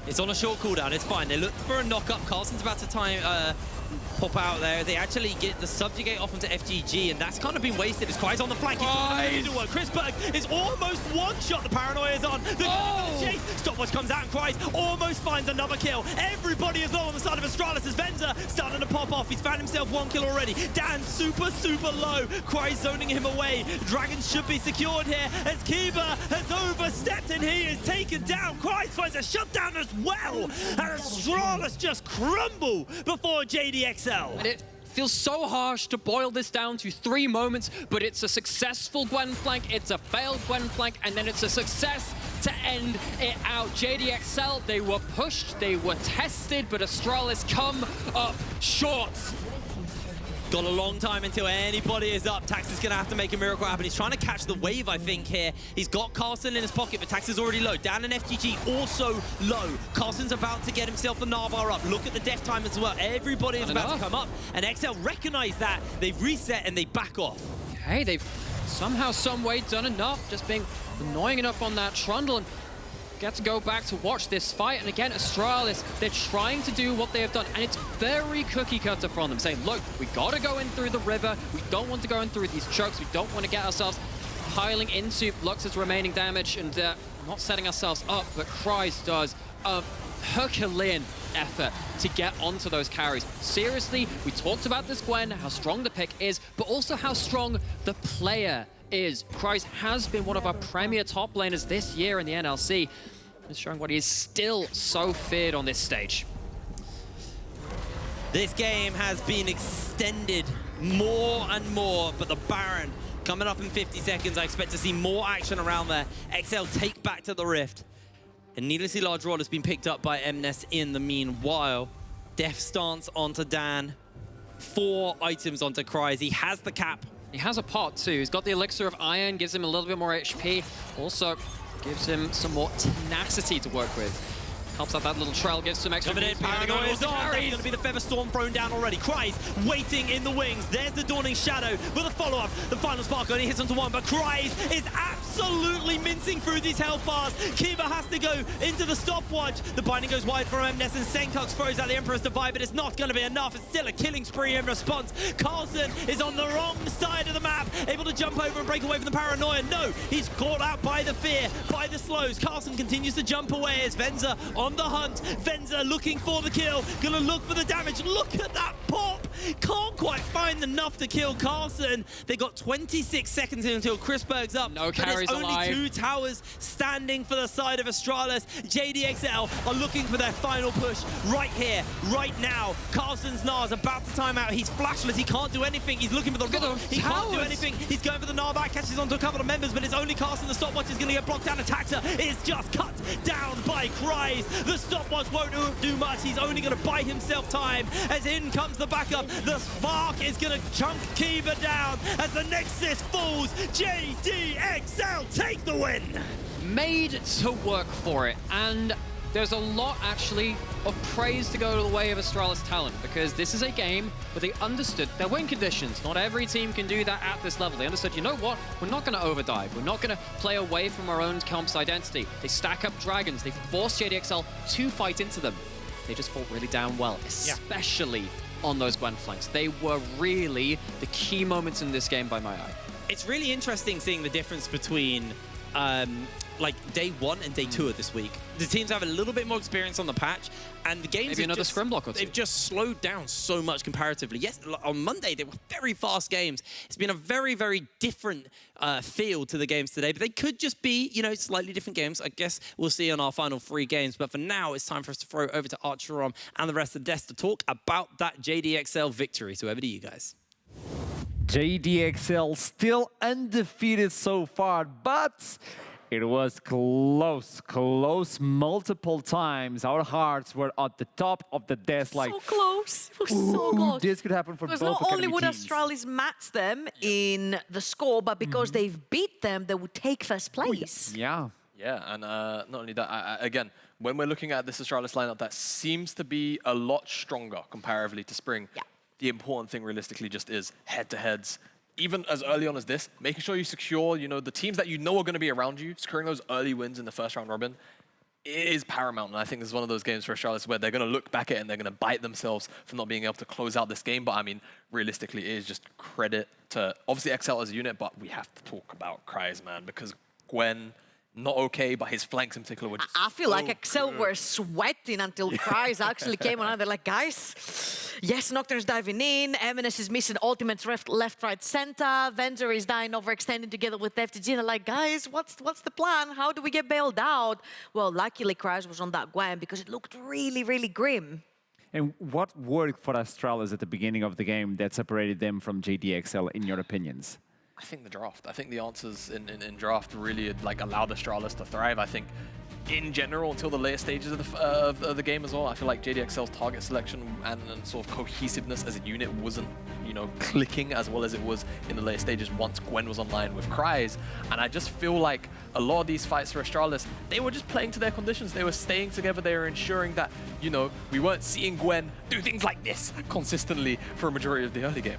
It's on a short cooldown, it's fine. They look for a knock-up. Carlson's about to pop out there. They actually get the subjugate off into FGG, and that's kind of been wasted. It's Kry's on the flank. Chrisberg is almost one-shot. The paranoia is on. The chase. Stopwatch comes out, and Kry's almost finds another kill. Everybody is low on the side of Astralis as Venza starting to pop off. He's found himself one kill already. Dan super low. Kry's zoning him away. Dragon should be secured here as Kiba has overstepped, and he is taken down. Kry's finds a shutdown as well, and Astralis just crumble before JDXL. And it feels so harsh to boil this down to 3 moments, but it's a successful Gwen flank, it's a failed Gwen flank, and then it's a success to end it out. JDXL, they were pushed, they were tested, but Astralis come up short. Got a long time until anybody is up. Tax is going to have to make a miracle happen. He's trying to catch the wave, I think, here. He's got Carlson in his pocket, but Tax is already low. Dan and FGG also low. Carlson's about to get himself the Narvar up. Look at the death time as well. Everybody is about to come up, and XL recognize that. They've reset, and they back off. Okay, they've somehow, some way done enough, just being annoying enough on that Trundle, and get to go back to watch this fight. And again, Astralis, they're trying to do what they have done, and it's very cookie cutter from them, saying, look, we gotta go in through the river, we don't want to go in through these chokes, we don't want to get ourselves piling into Lux's remaining damage and not setting ourselves up, but Kry's does a Herculean effort to get onto those carries. Seriously, we talked about this Gwen, how strong the pick is, but also how strong the player is. Kry's has been one of our premier top laners this year in the NLC. It's showing what he is still so feared on this stage. This game has been extended more and more, but the Baron coming up in 50 seconds. I expect to see more action around there. XL take back to the Rift. A needlessly large rod has been picked up by MNES in the meanwhile. Death Stance onto Dan. 4 items onto Kry's. He has the cap. He has a pot too. He's got the Elixir of Iron, gives him a little bit more HP. Also gives him some more tenacity to work with. Helps out that little trail, gives some extra. Coming in, Paranoia is on. There's going to be the Feather Storm thrown down already. Kry's waiting in the wings. There's the Dawning Shadow with a follow-up. The final spark only hits onto one, but Kry's is absolutely mincing through these health bars. Kiba has to go into the stopwatch. The binding goes wide from MNES, and Senkux throws out the Emperor's Divide, but it's not going to be enough. It's still a killing spree in response. Carlson is on the wrong side of the map, able to jump over and break away from the Paranoia. No, he's caught out by the fear, by the slows. Carlson continues to jump away as Venza on the hunt. Venza looking for the kill, gonna look for the damage. Look at that pop Can't quite find enough to kill Carlson. They got 26 seconds until Chrisberg's up. No but carries there's only alive. 2 towers standing for the side of Astralis. JDXL are looking for their final push right here, right now. Carlson's Nars about to time out. He's flashless. He can't do anything. He's looking for the rock. He can't do anything. He's going for the Gnar back, catches onto a couple of members, but it's only Carlson. The stopwatch is going to get blocked down. Attacker is just cut down by Cries. The stopwatch won't do much. He's only going to buy himself time as in comes the backup. The Spark is going to chunk Kiva down as the Nexus falls. JDXL take the win. Made to work for it, and there's a lot actually of praise to go to the way of Astralis talent, because this is a game where they understood their win conditions. Not every team can do that at this level. They understood, you know what, we're not going to overdive. We're not going to play away from our own comp's identity. They stack up dragons. They force JDXL to fight into them. They just fought really damn well, especially on those Gwen flanks. They were really the key moments in this game by my eye. It's really interesting seeing the difference between like day 1 and day 2 of this week. The teams have a little bit more experience on the patch, and the games Maybe another scrim block or two. They've just slowed down so much comparatively. Yes, on Monday they were very fast games. It's been a very, very different feel to the games today, but they could just be, you know, slightly different games. I guess we'll see on our final 3 games, but for now it's time for us to throw over to Archeron and the rest of the desk to talk about that JDXL victory. So over to you guys. JDXL still undefeated so far, but it was close multiple times. Our hearts were at the top of the desk, like, So close. It was so close. this could happen for both Because not only academy would teams. Astralis match them in the score, but because they've beat them, they would take first place. Yeah. Yeah, and not only that, again, when we're looking at this Astralis lineup, that seems to be a lot stronger comparatively to Spring. Yeah. The important thing realistically just is head-to-heads. Even as early on as this, making sure you secure, you know, the teams that you know are going to be around you, securing those early wins in the first round robin is paramount. And I think this is one of those games for Astralis where they're going to look back at it and they're going to bite themselves for not being able to close out this game. But I mean, realistically, it is just credit to obviously XL as a unit, but we have to talk about Cries, man, because Gwen, not okay, but his flanks in particular were just I feel like Excel were sweating until Cries actually came on. They're like, guys, yes, Nocturne's diving in, Eminence is missing ultimates left, right, center, Venzer is dying, overextending together with FTG. They're like, guys, what's the plan? How do we get bailed out? Well, luckily Cries was on that Gwen because it looked really, really grim. And what worked for Astralis at the beginning of the game that separated them from JDXL, in your opinions? I think the draft. I think the answers in draft really like allowed Astralis to thrive. I think in general until the later stages of the game as well. I feel like JDXL's target selection and sort of cohesiveness as a unit wasn't, you know, clicking as well as it was in the later stages once Gwen was online with Cries. And I just feel like a lot of these fights for Astralis, they were just playing to their conditions. They were staying together. They were ensuring that, you know, we weren't seeing Gwen do things like this consistently for a majority of the early game.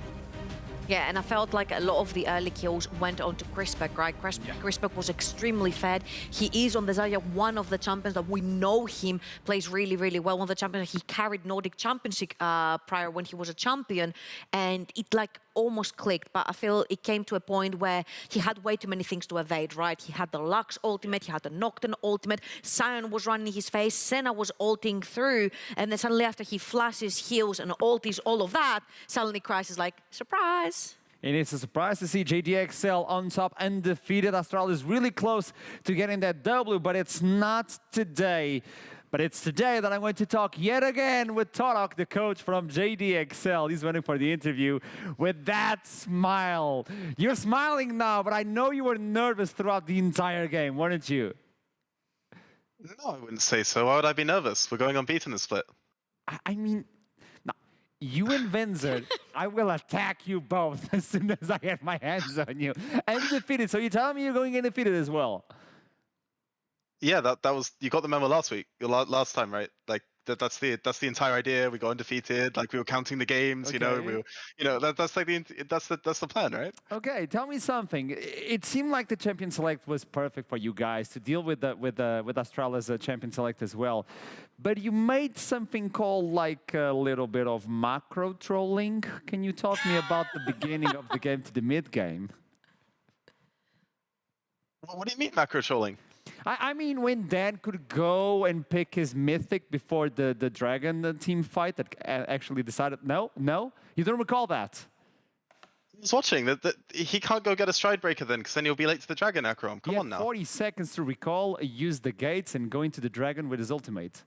Yeah, and I felt like a lot of the early kills went on to Chrisberg, right? Chrisberg was extremely fed. He is on the Zarya, one of the champions that we know him plays really, really well. One of the champions, he carried Nordic Championship prior when he was a champion, and it like almost clicked, but I feel it came to a point where he had way too many things to evade, right? He had the Lux ultimate, he had the Nocturne ultimate, Sion was running his face, Senna was ulting through, and then suddenly after he flashes, heals, and ultis, all of that, suddenly Cries is like, surprise! And it's a surprise to see JDXL on top, undefeated. Astralis is really close to getting that W, but it's not today. But it's today that I'm going to talk yet again with Torok, the coach from JDXL. He's waiting for the interview with that smile. You're smiling now, but I know you were nervous throughout the entire game, weren't you? No, I wouldn't say so. Why would I be nervous? We're going unbeaten in split. I mean, no, you and Venzer, I will attack you both as soon as I get my hands on you. Undefeated, so you're telling me you're going undefeated as well? Yeah, that was, you got the memo last week, last time, right? Like that's the entire idea. We got undefeated. Like we were counting the games, Okay. that's the plan, right? Okay, tell me something. It seemed like the champion select was perfect for you guys to deal with Astralis champion select as well. But you made something called like a little bit of macro trolling. Can you talk me about the beginning of the game to the mid game? What do you mean macro trolling? I mean, when Dan could go and pick his mythic before the Dragon team fight that actually decided, no, you don't recall that. I was watching that he can't go get a stride breaker then, because then he'll be late to the Dragon, Akram. Come on now. 40 seconds to recall, use the gates, and go into the Dragon with his ultimate.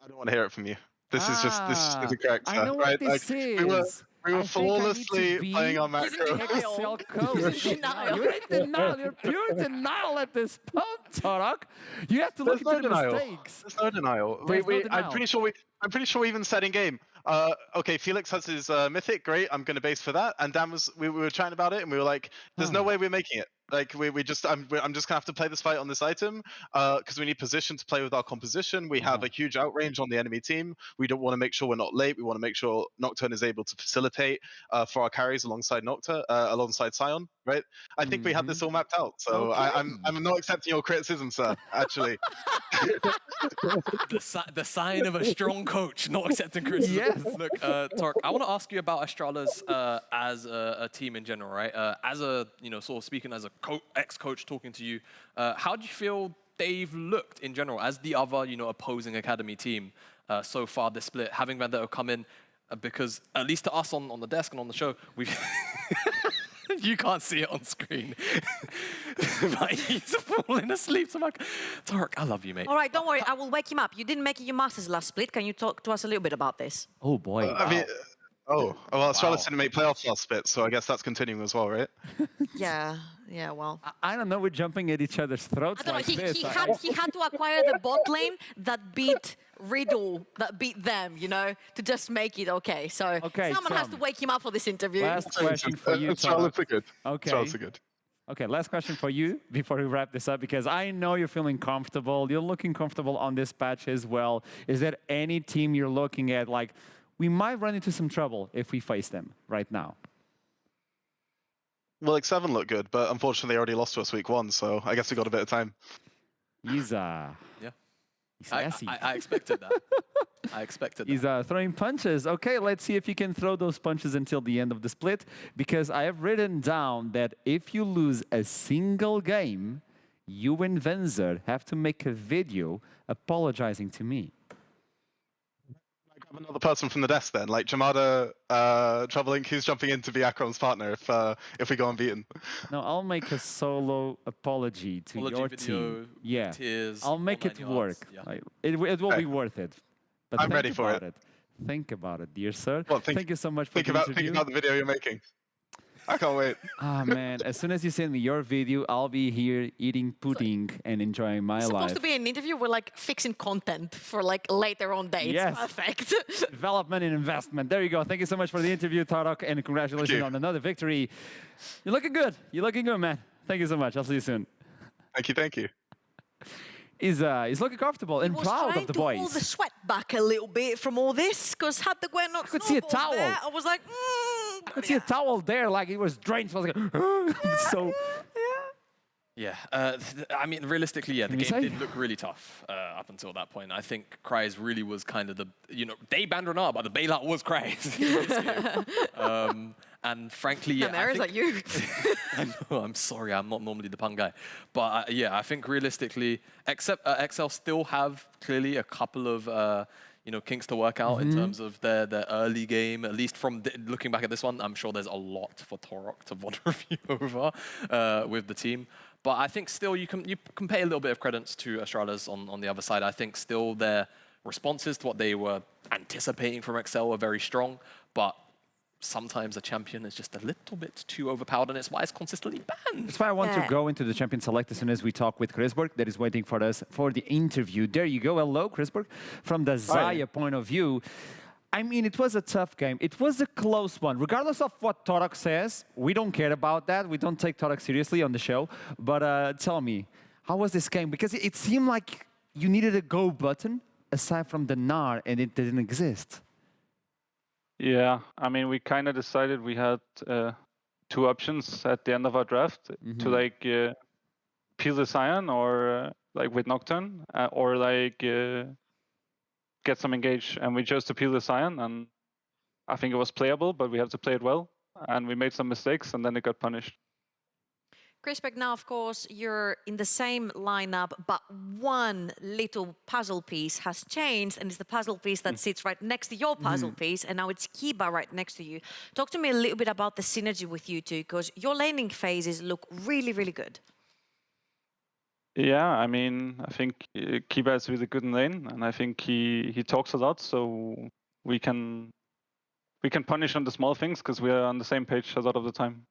I don't want to hear it from you. This is just a character. I know right? what this is. We were flawlessly playing on macro. Excel coach. He's in denial. You're in denial. You're pure denial at this point, Torok. You have to look into the mistakes. There's no denial. There's no I'm denial. pretty sure we even said in game. Okay, Felix has his mythic. Great, I'm going to base for that. And Dan we were chatting about it, and we were like, "There's no way we're making it. Like I'm just gonna have to play this fight on this item because we need position to play with our composition. We have a huge outrange on the enemy team. We don't want to make sure we're not late. We want to make sure Nocturne is able to facilitate for our carries alongside alongside Sion. Right? I think we had this all mapped out. So Okay. I'm not accepting your criticism, sir. Actually. The sign of a strong coach, not accepting criticism. Yes. Look, Torok, I want to ask you about Astralis as a team in general, right? As a, sort of speaking as a ex-coach talking to you, how do you feel they've looked in general as the other, opposing academy team so far this split, having Vendetta come in? Because at least to us on the desk and on the show, we've... You can't see it on screen. But he's falling asleep. So I'm like, Torok, I love you, mate. All right, don't worry. I will wake him up. You didn't make it your Masters last split. Can you talk to us a little bit about this? Oh, boy. I mean, well, Astralis didn't make playoffs last split, so I guess that's continuing as well, right? Yeah, well. I don't know. We're jumping at each other's throats I don't like know. this. He had to acquire the bot lane that beat Riddle, that beat them, to just make it okay. So someone has to wake him up for this interview. Last question for you, Astralis are good. Okay. Astralis are good. Okay, last question for you before we wrap this up, because I know you're feeling comfortable. You're looking comfortable on this patch as well. Is there any team you're looking at, like, we might run into some trouble if we face them right now? Well, X7 looked good, but unfortunately they already lost to us week 1, so I guess we got a bit of time. Yeah. I expected that. I expected that. He's throwing punches. Okay, let's see if you can throw those punches until the end of the split, because I have written down that if you lose a single game, you and Venzer have to make a video apologizing to me. Grab another person from the desk then, like Jamada Troublink, who's jumping in to be Akram's partner if we go unbeaten. No, I'll make a solo apology to your team. Yeah, tears, I'll make it work. Yeah. Like, it will be worth it. But I'm ready for it. Think about it, dear sir. Well, thank you so much for the interview. Think about the video you're making. I can't wait. Ah, man, as soon as you send me your video, I'll be here eating pudding and enjoying my It's life. supposed to be an interview. We're like fixing content for like later on dates. Yes. Perfect. Development and investment. There you go. Thank you so much for the interview, Torok, and congratulations on another victory. You're looking good. You're looking good, man. Thank you so much. I'll see you soon. Thank you. He's looking comfortable and proud of the boys. I was trying to hold the sweat back a little bit from all this, because had the Gwen not could see a towel. there, I was like, I could see a towel there, like it was drenched. I was like, so. Yeah, I mean, realistically, yeah, the game did look really tough up until that point. I think Cry's really was kind of the, they banned Renar, but the bailout was Cry's. And frankly, yeah, I think, like you. I know, I'm sorry, I'm not normally the pun guy. But yeah, I think realistically, XL still have clearly a couple of kinks to work out in terms of their early game. At least from looking back at this one, I'm sure there's a lot for Torok to want to review over with the team. But I think still you can pay a little bit of credence to Astralis on the other side. I think still their responses to what they were anticipating from XL were very strong, but sometimes a champion is just a little bit too overpowered, and it's why it's consistently banned. That's why I want to go into the champion select as soon as we talk with Chrisberg, that is waiting for us for the interview. There you go. Hello, Chrisberg. From the Xayah point of view, I mean, it was a tough game. It was a close one. Regardless of what Torok says, we don't care about that. We don't take Torok seriously on the show. But tell me, how was this game? Because it seemed like you needed a go button aside from the NAR, and it didn't exist. Yeah, I mean, we kind of decided we had 2 options at the end of our draft to like peel the Sion or like with Nocturne or like get some engage, and we chose to peel the Sion, and I think it was playable, but we had to play it well, and we made some mistakes, and then it got punished. Chrisberg, now, of course, you're in the same lineup, but one little puzzle piece has changed, and it's the puzzle piece that sits right next to your puzzle piece, and now it's Kiba right next to you. Talk to me a little bit about the synergy with you two, because your laning phases look really, really good. Yeah, I mean, I think Kiba is really good in lane, and I think he talks a lot, so we can punish on the small things because we are on the same page a lot of the time.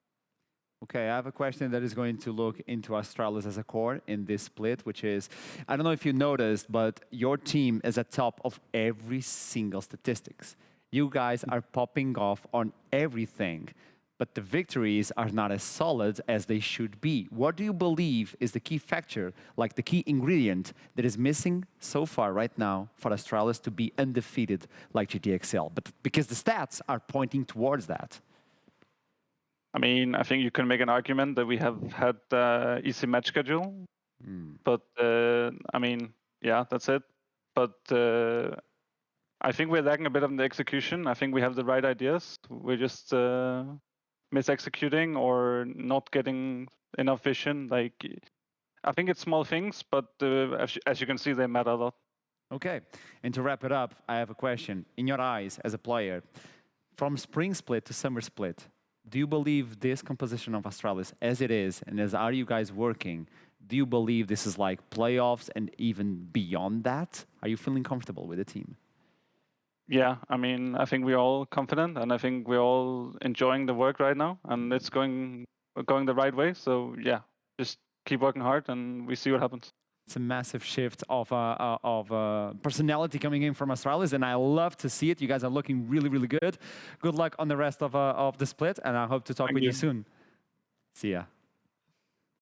Okay, I have a question that is going to look into Astralis as a core in this split, which is, I don't know if you noticed, but your team is at top of every single statistics. You guys are popping off on everything, but the victories are not as solid as they should be. What do you believe is the key factor, like the key ingredient that is missing so far right now for Astralis to be undefeated like JDXL? But because the stats are pointing towards that. I mean, I think you can make an argument that we have had easy match schedule, but I mean, yeah, that's it. But I think we're lacking a bit on the execution. I think we have the right ideas. We're just mis-executing or not getting enough vision. Like, I think it's small things, but as you can see, they matter a lot. Okay, and to wrap it up, I have a question. In your eyes, as a player, from spring split to summer split, do you believe this composition of Astralis, as it is, and as are you guys working, do you believe this is like playoffs and even beyond that? Are you feeling comfortable with the team? Yeah, I mean, I think we're all confident, and I think we're all enjoying the work right now, and it's going the right way. So yeah, just keep working hard, and we see what happens. It's a massive shift of personality coming in from Astralis, and I love to see it. You guys are looking really, really good. Good luck on the rest of the split, and I hope to talk with you soon. See ya.